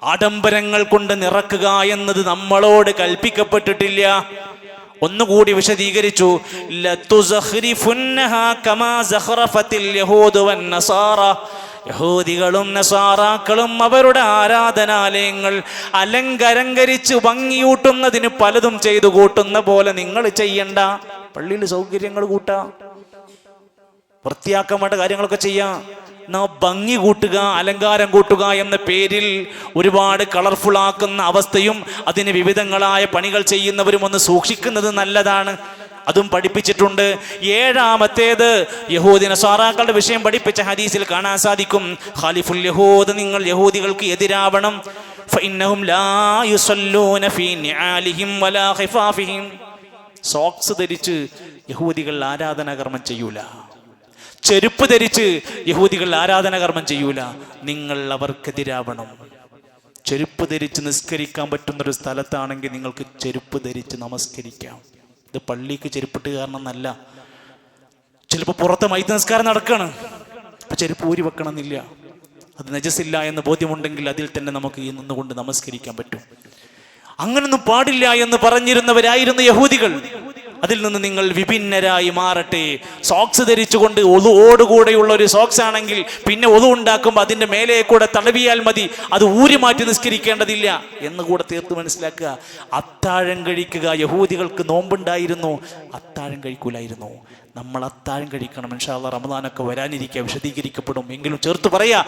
ആഡംബരങ്ങൾ കൊണ്ട് നിറക്കുക എന്നത് നമ്മളോട് കൽപ്പിക്കപ്പെട്ടിട്ടില്ല. ഒന്നുകൂടി വിശദീകരിച്ചു, യഹൂദികളും നസാറാക്കളും അവരുടെ ആരാധനാലയങ്ങൾ അലങ്കരിച്ച് ഭംഗിയൂട്ടുന്നതിന് പലതും ചെയ്തു കൂട്ടുന്ന പോലെ നിങ്ങൾ ചെയ്യണ്ട. പള്ളിയിൽ സൗകര്യങ്ങൾ കൂട്ടാ, വൃത്തിയാക്കാൻ വേണ്ട കാര്യങ്ങളൊക്കെ ചെയ്യാം. ഭംഗി കൂട്ടുക, അലങ്കാരം കൂട്ടുക എന്ന പേരിൽ ഒരുപാട് കളർഫുൾ ആക്കുന്ന അവസ്ഥയും അതിന് വിവിധങ്ങളായ പണികൾ ചെയ്യുന്നവരും ഒന്ന് സൂക്ഷിക്കുന്നത് നല്ലതാണ്. അതും പഠിപ്പിച്ചിട്ടുണ്ട്. 7-മത്തേത്, യഹൂദി നസാറാക്കളുടെ വിഷയം പഠിപ്പിച്ച ഹദീസിൽ കാണാൻ സാധിക്കും, ഖാലിഫുൽ യഹൂദ്, നിങ്ങൾ യഹൂദികൾക്ക് എതിരാവണം. ഫഇന്നഹും ലാ യുസല്ലൂന ഫീ നിആലിഹിം വലാ ഖിഫാഫിഹിം, സോക്സ് ധരിച്ച് യഹൂദികൾ ആരാധനാകർമ്മം ചെയ്യൂല. ചെരുപ്പ് ധരിച്ച് യഹൂദികൾ ആരാധനാകർമ്മം ചെയ്യൂല. നിങ്ങൾ അവർക്കെതിരാവണം. ചെരുപ്പ് ധരിച്ച് നിസ്കരിക്കാൻ പറ്റുന്നൊരു സ്ഥലത്താണെങ്കിൽ നിങ്ങൾക്ക് ചെരുപ്പ് ധരിച്ച് നമസ്കരിക്കാം. ഇത് പള്ളിക്ക് ചെരുപ്പിട്ട് കാരണം എന്നല്ല. ചിലപ്പോൾ പുറത്ത് മൈത്ത് നിസ്കാരം നടക്കുകയാണ്, അപ്പം ചെരുപ്പ് ഊരി വെക്കണം എന്നില്ല. അത് നജസില്ല എന്ന് ബോധ്യമുണ്ടെങ്കിൽ അതിൽ തന്നെ നമുക്ക് ഈ നിന്നുകൊണ്ട് നമസ്കരിക്കാൻ പറ്റും. അങ്ങനൊന്നും പാടില്ല എന്ന് പറഞ്ഞിരുന്നവരായിരുന്നു യഹൂദികൾ. അതിൽ നിന്ന് നിങ്ങൾ വിഭിന്നരായി മാറട്ടെ. സോക്സ് ധരിച്ചുകൊണ്ട് ഒതുവോടുകൂടെയുള്ള ഒരു സോക്സ് ആണെങ്കിൽ പിന്നെ ഒതു ഉണ്ടാക്കുമ്പോൾ അതിൻ്റെ മേലെ കൂടെ തടവിയാൽ മതി, അത് ഊരി മാറ്റി നിസ്കരിക്കേണ്ടതില്ല എന്ന് കൂടെ തീർത്ത് മനസ്സിലാക്കുക. അത്താഴം കഴിക്കുക, യഹൂദികൾക്ക് നോമ്പുണ്ടായിരുന്നു, അത്താഴം കഴിക്കൂലായിരുന്നു. നമ്മൾ അത്താഴം കഴിക്കണം. ഇൻഷാ അല്ലാഹ് റമദാനൊക്കെ വരാനിരിക്കുക, വിശദീകരിക്കപ്പെടും. എങ്കിലും ചേർത്ത് പറയാ,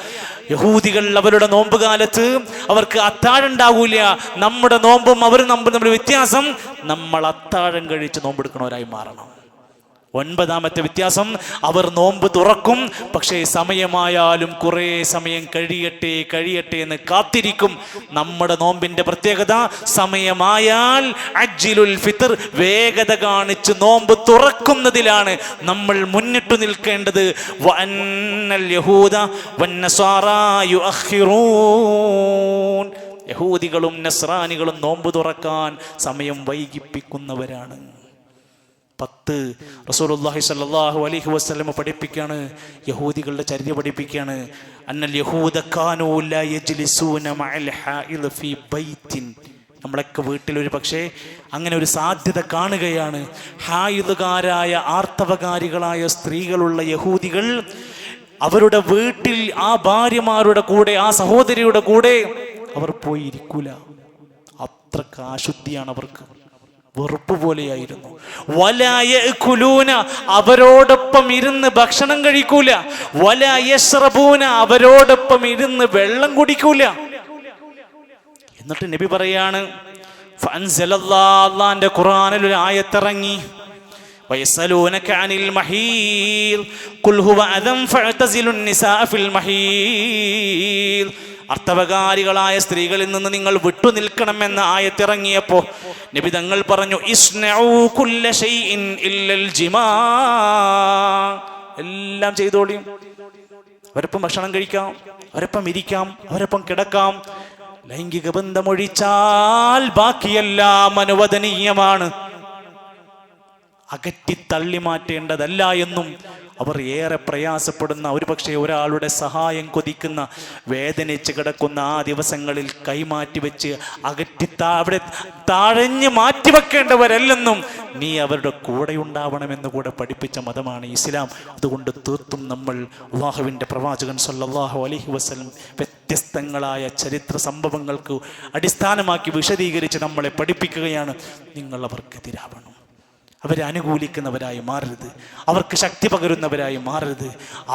യഹൂദികൾ അവരുടെ നോമ്പ് കാലത്ത് അവർക്ക് അത്താഴം ഉണ്ടാകൂല. നമ്മുടെ നോമ്പും അവരും തമ്മിൽ വ്യത്യാസം, നമ്മൾ അത്താഴം കഴിച്ച് നോമ്പെടുക്കണവരായി മാറണം. 9ാമത്തെ വ്യത്യാസം, അവർ നോമ്പ് തുറക്കും, പക്ഷേ സമയമായാലും കുറേ സമയം കഴിയട്ടെ എന്ന് കാത്തിരിക്കും. നമ്മുടെ നോമ്പിന്റെ പ്രത്യേകത, സമയമായാൽ അജ്ജിലുൽ ഫിത്ർ, വേഗത കാണിച്ച് നോമ്പ് തുറക്കുന്നതിലാണ് നമ്മൾ മുന്നിട്ടു നിൽക്കേണ്ടത്. വഅന്നൽ യഹൂദ വന്നസ്വാറാ യുഅഖിറൂൻ, യഹൂദികളും നസ്രാനികളും നോമ്പ് തുറക്കാൻ സമയം വൈകിപ്പിക്കുന്നവരാണ്. 10 റസൂലുള്ളാഹി സ്വല്ലല്ലാഹു അലൈഹി വസല്ലം പഠിപ്പിക്കുകയാണ്, യഹൂദികളുടെ ചര്യ പഠിപ്പിക്കുകയാണ്. അന്നൽ യഹൂദ കാനൂ ലാ യജ്ലിസൂന മഅൽ ഹായിദ് ഫീ ബൈത്തിൻ. നമ്മളൊക്കെ വീട്ടിൽ ഒരു പക്ഷേ അങ്ങനെ ഒരു സാധ്യത കാണുകയാണ്. ഹായിദുകാരായ ആർത്തവകാരികളായ സ്ത്രീകളുള്ള യഹൂദികൾ അവരുടെ വീട്ടിൽ ആ ഭാര്യമാരുടെ കൂടെ, ആ സഹോദരിയുടെ കൂടെ അവർ പോയി ഇരിക്കൂല. അത്രക്ക് അശുദ്ധിയാണ് അവർക്ക്, വെറുപ്പ് പോലെയായിരുന്നു. വലയഅകുലൂന, അവരോടൊപ്പം ഇരുന്ന് ഭക്ഷണം കഴിക്കൂല. വലയശ്റബൂന, അവരോടൊപ്പം ഇരുന്ന് വെള്ളം കുടിക്കൂല. എന്നിട്ട് നബി പറയാണ്, ഫഅൻസലല്ലാഹു, അല്ലാഹുവിന്റെ ഖുർആനിൽ ഒരു ആയത്തിറങ്ങി, വയസലൂനക അനിൽ മഹീദ് ഖുൽ ഹുവ അദം ഫഅതസിലുൻ നിസാഅ ഫിൽ മഹീദ്. അർത്ഥവകാരികളായ സ്ത്രീകളിൽ നിന്ന് നിങ്ങൾ വിട്ടുനിൽക്കണമെന്ന ആയത്തിറങ്ങിയപ്പോ നബി തങ്ങൾ പറഞ്ഞു, ഇസ്നഉ കുല്ല ശൈഇൻ ഇല്ലൽ ജിമാ, എല്ലാം ചെയ്തോളിയും. അവരൊപ്പം ഭക്ഷണം കഴിക്കാം, അവരൊപ്പം ഇരിക്കാം, അവരൊപ്പം കിടക്കാം. ലൈംഗിക ബന്ധമൊഴിച്ചാൽ ബാക്കിയെല്ലാം അനുവദനീയമാണ്, അകറ്റി തള്ളി മാറ്റേണ്ടതല്ല എന്നും അവർ ഏറെ പ്രയാസപ്പെടുന്ന, ഒരുപക്ഷെ ഒരാളുടെ സഹായം കൊതിക്കുന്ന, വേദനിച്ച് കിടക്കുന്ന ആ ദിവസങ്ങളിൽ കൈമാറ്റി വെച്ച് അകറ്റി അവിടെ തഴഞ്ഞ് മാറ്റിവെക്കേണ്ടവരല്ലെന്നും നീ അവരുടെ കൂടെ ഉണ്ടാവണമെന്ന് കൂടെ പഠിപ്പിച്ച മതമാണ് ഇസ്ലാം. അതുകൊണ്ട് തീർത്തും നമ്മൾ അല്ലാഹുവിൻ്റെ പ്രവാചകൻ സല്ലല്ലാഹു അലൈഹി വസല്ലം വ്യത്യസ്തങ്ങളായ ചരിത്ര സംഭവങ്ങൾക്ക് അടിസ്ഥാനമാക്കി വിശദീകരിച്ച് നമ്മളെ പഠിപ്പിക്കുകയാണ്, നിങ്ങൾ അവർക്കെതിരാവണം, അവരെ അനുകൂലിക്കുന്നവരായി മാറരുത്, അവർക്ക് ശക്തി പകരുന്നവരായി മാറരുത്.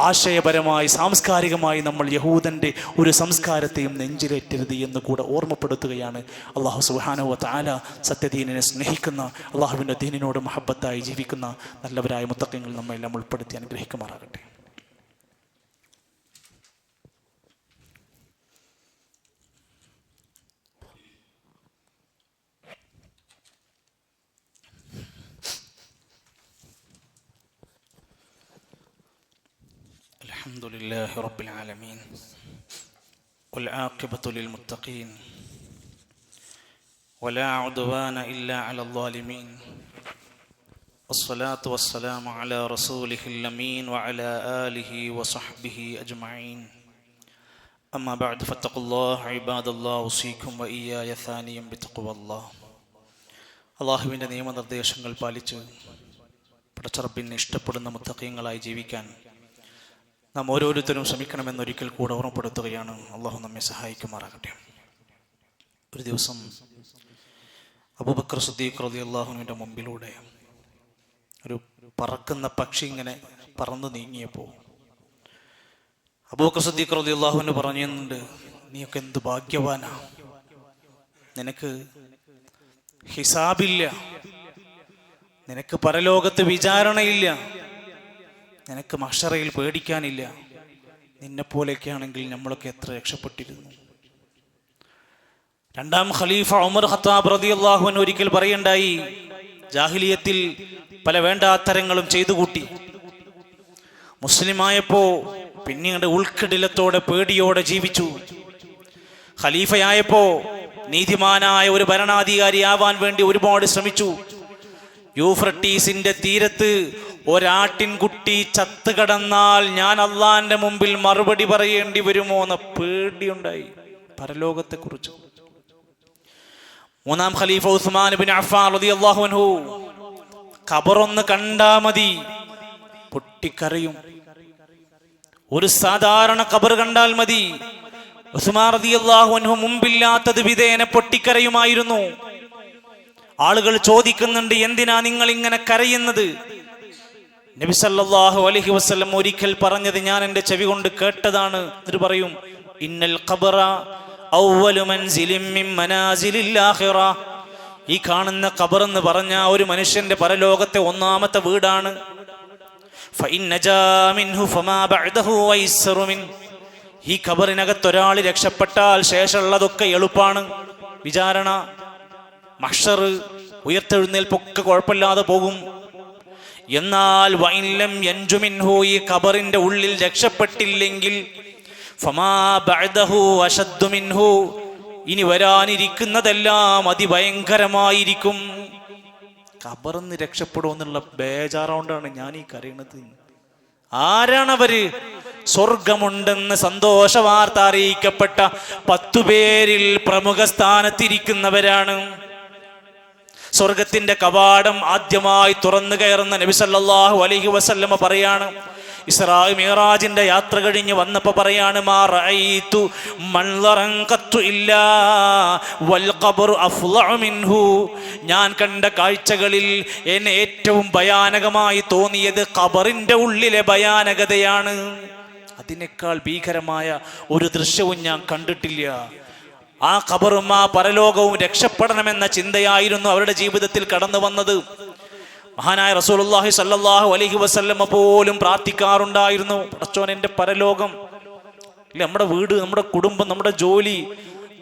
ആശയപരമായി സാംസ്കാരികമായി നമ്മൾ യഹൂദൻ്റെ ഒരു സംസ്കാരത്തെയും നെഞ്ചിലേറ്റരുത് എന്ന് കൂടെ ഓർമ്മപ്പെടുത്തുകയാണ്. അല്ലാഹു സുബ്ഹാനഹു വ തആല സത്യദീനിനെ സ്നേഹിക്കുന്ന, അല്ലാഹുവിൻ്റെ ദീനിനോട് മഹബത്തായി ജീവിക്കുന്ന നല്ലവരായ മുത്തഖീങ്ങൾ നമ്മെല്ലാം ഉൾപ്പെടുത്തി അനുഗ്രഹിക്കുമാറാകട്ടെ. الحمد لله رب العالمين والعاقبة للمتقين ولا عدوان إلا على الظالمين والصلاة والسلام على رسوله الأمين وعلى آله وصحبه أجمعين أما بعد فاتقوا الله عباد الله أوصيكم وإياي ثانيا بتقوى الله. അല്ലാഹുവിൻ്റെ നിയമനിർദ്ദേശങ്ങൾ പാലിച്ച് പടച്ചറബിനെ ഇഷ്ടപ്പെടുന്ന മുത്തഖീങ്ങളായി ജീവിക്കാൻ നാം ഓരോരുത്തരും ശ്രമിക്കണമെന്നൊരിക്കൽ കൂടെ ഓർമ്മപ്പെടുത്തുകയാണ്. അള്ളാഹു നമ്മെ സഹായിക്കുമാറാകട്ടെ. ഒരു ദിവസം അബൂബക്കർ സിദ്ദീഖ് റളിയല്ലാഹുവിൻ്റെ മുമ്പിലൂടെ ഒരു പറക്കുന്ന പക്ഷി ഇങ്ങനെ പറന്നു നീങ്ങിയപ്പോൾ അബൂബക്കർ സിദ്ദീഖ് റളിയല്ലാഹുവിന് പറഞ്ഞിട്ടുണ്ട്, നീയൊക്കെ എന്ത് ഭാഗ്യവാനാ, നിനക്ക് ഹിസാബില്ല, നിനക്ക് പരലോകത്ത് വിചാരണയില്ല, നിനക്ക് മഹ്ശറയിൽ പേടിക്കാനില്ല. നിന്നെപ്പോലെയൊക്കെയാണെങ്കിൽ നമ്മളൊക്കെ എത്ര രക്ഷപ്പെട്ടിരുന്നു. രണ്ടാം ഖലീഫ ഉമർ ഖത്താബ് റളിയല്ലാഹു അൻഹു ഒരിക്കൽ പറയണ്ടായി, ജാഹിലിയത്തിൽ പല വേണ്ടാത്തരങ്ങളും ചെയ്തു കൂട്ടി. മുസ്ലിമായപ്പോ പിന്നീട് ഉൾക്കിടിലത്തോടെ പേടിയോടെ ജീവിച്ചു. ഖലീഫയായപ്പോ നീതിമാനായ ഒരു ഭരണാധികാരിയാവാൻ വേണ്ടി ഒരുപാട് ശ്രമിച്ചു. യൂഫ്രട്ടീസിന്റെ തീരത്ത് ഒരാട്ടിൻകുട്ടി ചത്ത് കിടന്നാൽ ഞാൻ അള്ളാന്റെ മുമ്പിൽ മറുപടി പറയേണ്ടി വരുമോ എന്ന പേടിയുണ്ടായി പരലോകത്തെ കുറിച്ച്. മൂന്നാം ഖലീഫ ഉസ്മാൻ ഇബ്നു അഫ്ഫാൻ റളിയല്ലാഹു അൻഹു ഖബറൊന്ന് കണ്ടാ മതി പൊട്ടിക്കരയും. ഒരു സാധാരണ ഖബർ കണ്ടാൽ മതി ഉസ്മാൻ റളിയല്ലാഹു അൻഹു മുമ്പില്ലാത്തത് വിധേന പൊട്ടിക്കരയുമായിരുന്നു. ആളുകൾ ചോദിക്കുന്നുണ്ട്, എന്തിനാ നിങ്ങൾ ഇങ്ങനെ കരയുന്നത്? നബി സല്ലല്ലാഹു അലൈഹി വസല്ലം ഒരിക്കൽ പറഞ്ഞത് ഞാൻ എൻ്റെ ചെവി കൊണ്ട് കേട്ടതാണ്. എന്നിട്ട് പറയും, ഇന്നൽ ഖബറ അവ്വലു മൻസിലിൻ മിൻ മനാസിലിൽ ആഖിറ. ഈ കാണുന്ന ഖബർ എന്ന് പറഞ്ഞ ഒരു മനുഷ്യന്റെ പരലോകത്തെ ഒന്നാമത്തെ വീടാണ്. ഫഇൻ നജാ മിൻഹു ഫമാ ബഅദഹു വൈസ്റു മിൻ. ഈ ഖബറിനകത്ത് ഒരാൾ രക്ഷപ്പെട്ടാൽ ശേഷമുള്ളതൊക്കെ എളുപ്പാണ്. വിചാരണ, മഹ്ശർ, ഉയർത്തെഴുന്നേൽപ്പൊക്കെ കുഴപ്പമില്ലാതെ പോകും. എന്നാൽ വഇല്ലം യൻജു മിൻഹു, ഈ ഖബറിന്റെ ഉള്ളിൽ രക്ഷപ്പെട്ടില്ലെങ്കിൽ ഫമാ ബഅദഹു അശദ്ദു മിൻഹു, ഇനി വരാനിരിക്കുന്നതെല്ലാം അതിഭയങ്കരമായിരിക്കും. ഖബറിന്ന് രക്ഷപ്പെടുമെന്നുള്ള ബേജാറോണ്ടാണ് ഞാൻ ഈ കരയുന്നത്. ആരാണവര്? സ്വർഗമുണ്ടെന്ന് സന്തോഷ വാർത്ത അറിയിക്കപ്പെട്ട 10 പേരിൽ പ്രമുഖ സ്ഥാനത്തിരിക്കുന്നവരാണ്. സ്വർഗത്തിന്റെ കവാടം ആദ്യമായി തുറന്നു കയറുന്ന നബി സല്ലല്ലാഹു അലൈഹി വസല്ലമ പറയാണ്, ഇസ്രാ മിഅ്റാജിന്റെ യാത്ര കഴിഞ്ഞ് വന്നപ്പോൾ പറയാണ്, മാ റഅയ്തു മൻളറൻ ഖത്തു ഇല്ലാ വൽ ഖബ്റു അഫ്ളഉ മിൻഹു. ഞാൻ കണ്ട കാഴ്ചകളിൽ എന്നെ ഏറ്റവും ഭയാനകമായി തോന്നിയത് ഖബറിന്റെ ഉള്ളിലെ ഭയാനകതയാണ്. അതിനേക്കാൾ ഭീകരമായ ഒരു ദൃശ്യവും ഞാൻ കണ്ടിട്ടില്ല. ആ ഖബറും ആ പരലോകവും രക്ഷപ്പെടണമെന്ന ചിന്തയായിരുന്നു അവരുടെ ജീവിതത്തിൽ കടന്നു വന്നത്. മഹാനായ റസൂലുള്ളാഹി സ്വല്ലല്ലാഹു അലൈഹി വസല്ലമ പോലും പ്രാർത്ഥിക്കാറുണ്ടായിരുന്നു, പടച്ചോൻ എൻ്റെ പരലോകം, ഇല്ല നമ്മുടെ വീട്, നമ്മുടെ കുടുംബം, നമ്മുടെ ജോലി,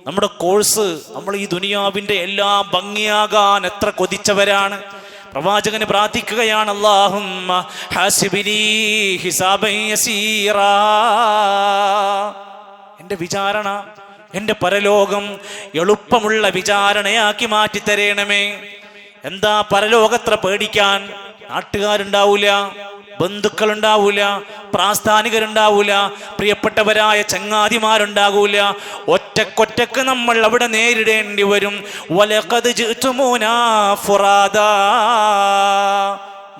നമ്മുടെ കോഴ്സ്, നമ്മൾ ഈ ദുനിയാവിൻ്റെ എല്ലാം ഭംഗിയാകാൻ എത്ര കൊതിച്ചവരാണ്. പ്രവാചകന് പ്രാർത്ഥിക്കുകയാണ്, അല്ലാഹുമ്മ ഹാസിബിനി ഹിസാബൻ യസീറാ. എൻ്റെ വിചാരണ, എൻ്റെ പരലോകം എളുപ്പമുള്ള വിചാരണയാക്കി മാറ്റി തരേണമേ. എന്താ പരലോകത്ര പേടിക്കാൻ? നാട്ടുകാരുണ്ടാവൂല, ബന്ധുക്കളുണ്ടാവൂല, പ്രാസ്ഥാനികരുണ്ടാവൂല, പ്രിയപ്പെട്ടവരായ ചങ്ങാതിമാരുണ്ടാകൂല. ഒറ്റക്കൊറ്റക്ക് നമ്മൾ അവിടെ നേരിടേണ്ടി വരും. വലഖദ് ജിഅ്തുമൂനാ ഫുറാദാ.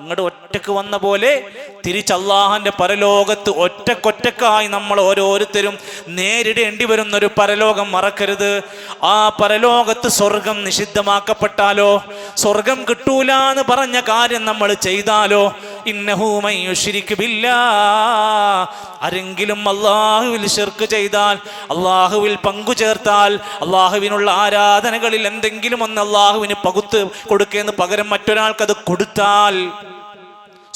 ഇങ്ങോട്ട് ഒറ്റക്ക് വന്ന പോലെ തിരിച്ച് അള്ളാഹന്റെ പരലോകത്ത് ഒറ്റക്കൊറ്റക്കായി നമ്മൾ ഓരോരുത്തരും നേരിടേണ്ടി വരുന്നൊരു പരലോകം മറക്കരുത്. ആ പരലോകത്ത് സ്വർഗം നിഷിദ്ധമാക്കപ്പെട്ടാലോ, സ്വർഗം കിട്ടൂല എന്ന് പറഞ്ഞ കാര്യം നമ്മൾ ചെയ്താലോ, ഇന്നഹു മൻ യുശ്രിക് ബില്ലാഹ്, ആരെങ്കിലും അള്ളാഹുവിൽ ശിർക്ക് ചെയ്താൽ, അള്ളാഹുവിൽ പങ്കു ചേർത്താൽ, അള്ളാഹുവിനുള്ള ആരാധനകളിൽ എന്തെങ്കിലും ഒന്ന് അള്ളാഹുവിന് പകുത്ത് കൊടുക്കേന്ന് പകരം മറ്റൊരാൾക്കത് കൊടുത്താൽ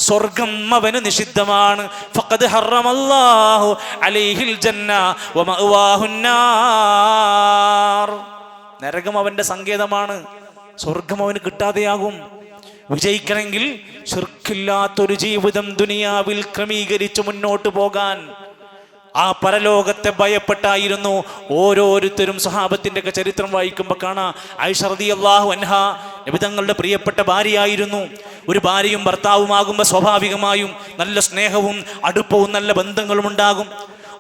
സ്വർഗം അവന് നിഷിദ്ധമാണ്. ഫഖദ് ഹറമല്ലാഹു അലൈഹിൽ ജന്ന വമഅവാഹുൻ നാർ. നരകം അവന്റെ സങ്കേതമാണ്, സ്വർഗം അവന് കിട്ടാതെയാകും. വിജയിക്കണമെങ്കിൽ ശിർക്കില്ലാത്തൊരു ജീവിതം ദുനിയാവിൽ ക്രമീകരിച്ച് മുന്നോട്ട് പോകാൻ ആ പരലോകത്തെ ഭയപ്പെട്ടായിരുന്നു ഓരോരുത്തരും. സ്വഹാബത്തിന്റെ ഒക്കെ ചരിത്രം വായിക്കുമ്പോൾ കാണാം, ആയിഷ റളിയല്ലാഹു അൻഹാ നബി തങ്ങളുടെ പ്രിയപ്പെട്ട ഭാര്യയായിരുന്നു. ഒരു ഭാര്യയും ഭർത്താവുമാകുമ്പോൾ സ്വാഭാവികമായും നല്ല സ്നേഹവും അടുപ്പവും നല്ല ബന്ധങ്ങളും ഉണ്ടാകും.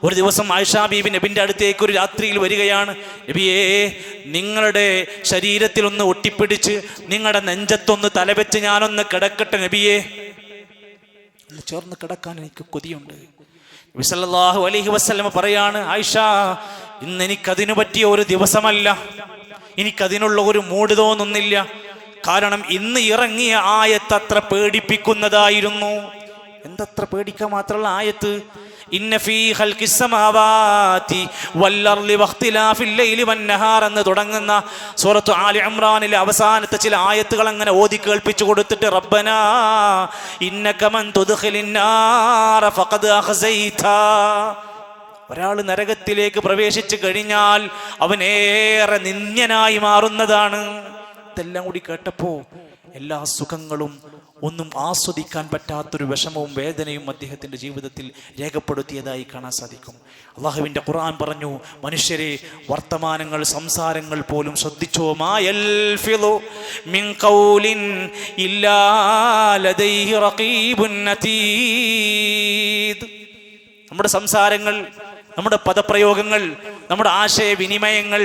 ഒരു ദിവസം ആയിഷ ബീബി നബിന്റെ അടുത്തേക്ക് ഒരു രാത്രിയിൽ വരികയാണ്. നബിയേ, നിങ്ങളുടെ ശരീരത്തിൽ ഒന്ന് ഒട്ടിപ്പിടിച്ച് നിങ്ങളുടെ നെഞ്ചത്തൊന്ന് തലവെച്ച് ഞാനൊന്ന് കിടക്കട്ടെ നബിയേ, ചേർന്ന് കിടക്കാൻ എനിക്ക് കൊതിയുണ്ട്. നബി സല്ലല്ലാഹു അലൈഹി വസല്ലമ പറയാണ്, ആയിഷ, ഇന്ന് എനിക്കതിനു പറ്റിയ ഒരു ദിവസമല്ല, എനിക്കതിനുള്ള ഒരു മൂഡ് തോന്നുന്നില്ല. കാരണം ഇന്ന് ഇറങ്ങിയ ആയത്ത് അത്ര പേടിപ്പിക്കുന്നതായിരുന്നു. എന്തത്ര പേടിക്കാൻ മാത്രമുള്ള ആയത്ത്? ഇന്ന ഫീ ഖൽഖിസ് സമാവാതി വൽ അർളി വഖ്തിലാഫിൽ ലൈലി വൻ നഹാർ എന്ന് തുടങ്ങുന്ന സൂറത്ത് ആലി ഇംറാനിലെ അവസാനത്തെ ചില ആയത്തുകൾ അങ്ങനെ ഓതി കേൾപ്പിച്ചു കൊടുത്തിട്ട്, റബ്ബനാ ഇന്നക മൻ തുദ്ഖിലിൻ നാർ ഫഖദ് അഖ്സൈത. ഒരാൾ നരകത്തിലേക്ക് പ്രവേശിച്ചു കഴിഞ്ഞാൽ അവനേറെ നിന്ദ്യനായി മാറുന്നതാണ്. ഇതെല്ലാം കൂടി കേട്ടപ്പോ എല്ലാ സുഖങ്ങളും ഒന്നും ആസ്വദിക്കാൻ പറ്റാത്തൊരു വിഷമവും വേദനയും അദ്ദേഹത്തിന്റെ ജീവിതത്തിൽ രേഖപ്പെടുത്തിയതായി കാണാൻ സാധിക്കും. അള്ളാഹുവിന്റെ ഖുർആൻ പറഞ്ഞു, മനുഷ്യരെ, വർത്തമാനങ്ങൾ, സംസാരങ്ങൾ പോലും ശ്രദ്ധിച്ചോ. മാ യൽഫിളു മിൻ ഖൗലിൻ ഇല്ലാ ലദൈഹി റഖീബുൻ അതീദ്. നമ്മുടെ സംസാരങ്ങൾ, നമ്മുടെ പദപ്രയോഗങ്ങൾ, നമ്മുടെ ആശയവിനിമയങ്ങൾ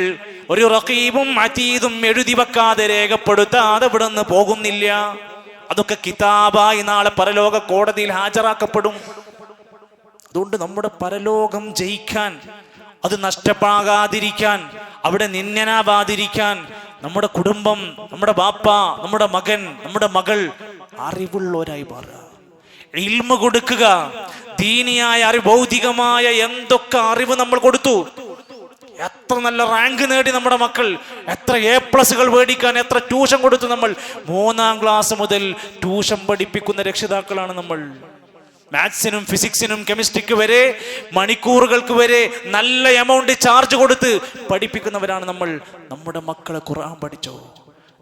ഒരു റഖീബും അതീദും എഴുതി വെക്കാതെ, രേഖപ്പെടുത്താതെ ഇവിടെ നിന്ന് പോകുന്നില്ല. അതൊക്കെ കിതാബായി നാളെ പരലോക കോടതിയിൽ ഹാജരാക്കപ്പെടും. അതുകൊണ്ട് നമ്മുടെ പരലോകം ജയിക്കാൻ, അത് നഷ്ടപ്പാകാതിരിക്കാൻ, അവിടെ നിന്ദനാവാതിരിക്കാൻ നമ്മുടെ കുടുംബം, നമ്മുടെ ബാപ്പ, നമ്മുടെ മകൻ, നമ്മുടെ മകൾ അറിവുള്ളവരായി മാറുക. ഇൽമ കൊടുക്കുക, ദീനിയായ അറിവ്, ഭൗതികമായ എന്തൊക്കെ അറിവ് നമ്മൾ കൊടുത്തു. എത്ര നല്ല റാങ്ക് നേടി നമ്മുടെ മക്കൾ, എത്ര A+കൾ മേടിക്കാൻ എത്ര ട്യൂഷൻ കൊടുത്തു നമ്മൾ. 3ാം ക്ലാസ് മുതൽ ട്യൂഷൻ പഠിപ്പിക്കുന്ന രക്ഷിതാക്കളാണ് നമ്മൾ. മാത്സിനും ഫിസിക്സിനും കെമിസ്ട്രിക്ക് വരെ, മണിക്കൂറുകൾക്ക് വരെ നല്ല എമൗണ്ട് ചാർജ് കൊടുത്ത് പഠിപ്പിക്കുന്നവരാണ് നമ്മൾ. നമ്മുടെ മക്കളെ ഖുർആൻ പഠിച്ചോ?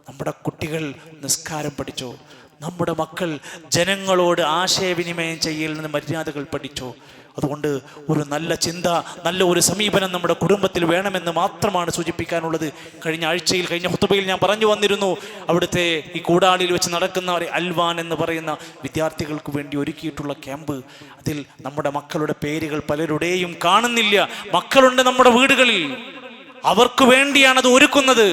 നമ്മുടെ കുട്ടികൾ നിസ്കാരം പഠിച്ചോ? നമ്മുടെ മക്കൾ ജനങ്ങളോട് ആശയവിനിമയം ചെയ്യൽ നിന്ന് മര്യാദകൾ പഠിച്ചോ? അതുകൊണ്ട് ഒരു നല്ല ചിന്ത, നല്ല ഒരു സമീപനം നമ്മുടെ കുടുംബത്തിൽ വേണമെന്ന് മാത്രമാണ് സൂചിപ്പിക്കാനുള്ളത്. കഴിഞ്ഞ ആഴ്ചയിൽ, കഴിഞ്ഞ ഖുതുബയിൽ ഞാൻ പറഞ്ഞു വന്നിരുന്നു, അവിടുത്തെ ഈ കൂടാളിയിൽ വെച്ച് നടക്കുന്ന അൽവാൻ എന്ന് പറയുന്ന വിദ്യാർത്ഥികൾക്ക് വേണ്ടി ഒരുക്കിയിട്ടുള്ള ക്യാമ്പ്. അതിൽ നമ്മുടെ മക്കളുടെ പേരുകൾ പലരുടെയും കാണുന്നില്ല. മക്കളുണ്ട് നമ്മുടെ വീടുകളിൽ, അവർക്ക് വേണ്ടിയാണ് അത് ഒരുക്കുന്നത്.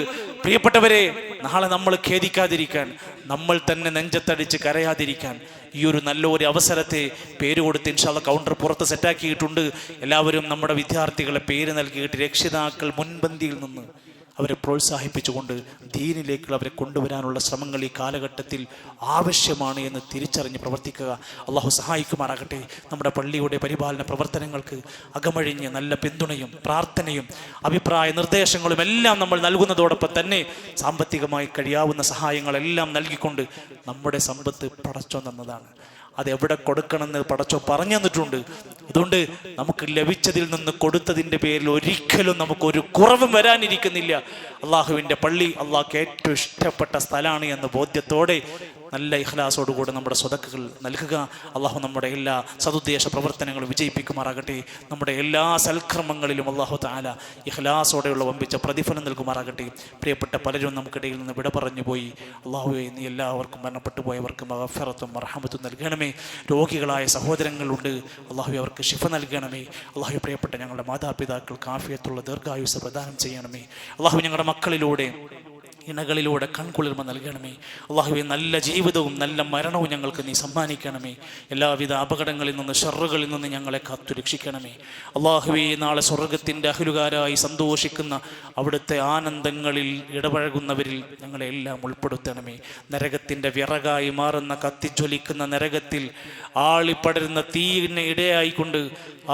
പ്രിയപ്പെട്ടവരെ, നാളെ നമ്മൾ ഖേദിക്കാതിരിക്കാൻ, നമ്മൾ തന്നെ നെഞ്ചത്തടിച്ച് കരയാതിരിക്കാൻ ഈ ഒരു നല്ലൊരു അവസരത്തെ പേര് കൊടുത്ത് ഇൻഷാ അല്ലാഹ് കൗണ്ടർ പുറത്ത് സെറ്റാക്കിയിട്ടുണ്ട്. എല്ലാവരും നമ്മുടെ വിദ്യാർത്ഥികളെ പേര് നൽകിയിട്ട് രക്ഷിതാക്കൾ മുൻപന്തിയിൽ നിന്ന് അവരെ പ്രോത്സാഹിപ്പിച്ചുകൊണ്ട് ദീനിലേക്ക് അവരെ കൊണ്ടുവരാനുള്ള ശ്രമങ്ങൾ ഈ കാലഘട്ടത്തിൽ ആവശ്യമാണ് എന്ന് തിരിച്ചറിഞ്ഞ് പ്രവർത്തിക്കുക. അള്ളാഹു സഹായിക്കുമാറാകട്ടെ. നമ്മുടെ പള്ളിയുടെ പരിപാലന പ്രവർത്തനങ്ങൾക്ക് അകമഴിഞ്ഞ് നല്ല പിന്തുണയും പ്രാർത്ഥനയും അഭിപ്രായ നിർദ്ദേശങ്ങളും എല്ലാം നമ്മൾ നൽകുന്നതോടൊപ്പം തന്നെ സാമ്പത്തികമായി കഴിയാവുന്ന സഹായങ്ങളെല്ലാം നൽകിക്കൊണ്ട്, നമ്മുടെ സമ്പത്ത് പടച്ചോൻ തന്നതാണ്, അതെവിടെ കൊടുക്കണമെന്ന് പടച്ചോ പറഞ്ഞു തന്നിട്ടുണ്ട്. അതുകൊണ്ട് നമുക്ക് ലഭിച്ചതിൽ നിന്ന് കൊടുത്തതിൻ്റെ പേരിൽ ഒരിക്കലും നമുക്കൊരു കുറവും വരാനിരിക്കുന്നില്ല. അള്ളാഹുവിൻ്റെ പള്ളി അള്ളാഹ്ക്ക് ഏറ്റവും ഇഷ്ടപ്പെട്ട സ്ഥലമാണ് എന്ന ബോധ്യത്തോടെ നല്ല ഇഖ്ലാസോടുകൂടി നമ്മുടെ സ്വതക്കകൾ നൽകുക. അള്ളാഹു നമ്മുടെ എല്ലാ സതുദ്ദേശ പ്രവർത്തനങ്ങളും വിജയിപ്പിക്കുമാറാകട്ടെ. നമ്മുടെ എല്ലാ സൽക്കർമ്മങ്ങളിലും അള്ളാഹു തആല ഇഖ്ലാസോടെയുള്ള വമ്പിച്ച പ്രതിഫലം നൽകുമാറാകട്ടെ. പ്രിയപ്പെട്ട പലരും നമുക്കിടയിൽ നിന്ന് വിട പറഞ്ഞു പോയി. അള്ളാഹുവേ, നീ എല്ലാവർക്കും മരണപ്പെട്ടു പോയവർക്ക് മഗ്ഫിറത്തും മർഹമത്തും നൽകണമേ. രോഗികളായ സഹോദരങ്ങളുണ്ട്, അള്ളാഹു അവർക്ക് ശിഫ നൽകണമേ. അള്ളാഹു പ്രിയപ്പെട്ട ഞങ്ങളുടെ മാതാപിതാക്കൾക്ക് ആഫിയത്തുള്ള ദീർഘായുസ്സ് പ്രദാനം ചെയ്യണമേ. അള്ളാഹു ഞങ്ങളുടെ മക്കളിലൂടെ, ഇണകളിലൂടെ കൺകുളിർമ നൽകണമേ. അള്ളാഹുവേ, നല്ല ജീവിതവും നല്ല മരണവും ഞങ്ങൾക്ക് നീ സമ്മാനിക്കണമേ. എല്ലാവിധ അപകടങ്ങളിൽ നിന്ന്, ഷർറുകളിൽ നിന്ന് ഞങ്ങളെ കാത്തു രക്ഷിക്കണമേ. അള്ളാഹുവേ, നാളെ സ്വർഗത്തിൻ്റെ അഹ്ലുകാരായി സന്തോഷിക്കുന്ന അവിടുത്തെ ആനന്ദങ്ങളിൽ ഇടപഴകുന്നവരിൽ ഞങ്ങളെ എല്ലാം ഉൾപ്പെടുത്തണമേ. നരകത്തിൻ്റെ വിറകായി മാറുന്ന, കത്തിജ്വലിക്കുന്ന നരകത്തിൽ ആളിപ്പടരുന്ന തീയിന് ഇടയായിക്കൊണ്ട്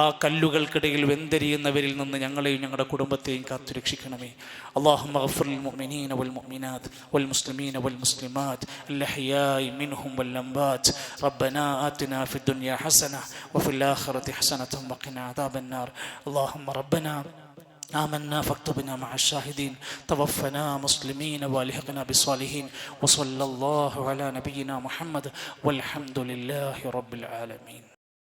ആ കല്ലുകൾക്കിടയിൽ വെന്തെരിയുന്നവരിൽ നിന്ന് ഞങ്ങളെയും ഞങ്ങളുടെ കുടുംബത്തെയും കാത്തു രക്ഷിക്കണമേ. اللهم اغفر للمؤمنين والمؤمنات والمسلمين والمسلمات الأحياء منهم والأموات. ربنا آتنا في الدنيا حسنة وفي الآخرة حسنة وقنا عذاب النار. اللهم ربنا آمنا فاكتبنا مع الشاهدين، توفنا مسلمين والحقنا بالصالحين. وصلى الله على نبينا محمد والحمد لله رب العالمين.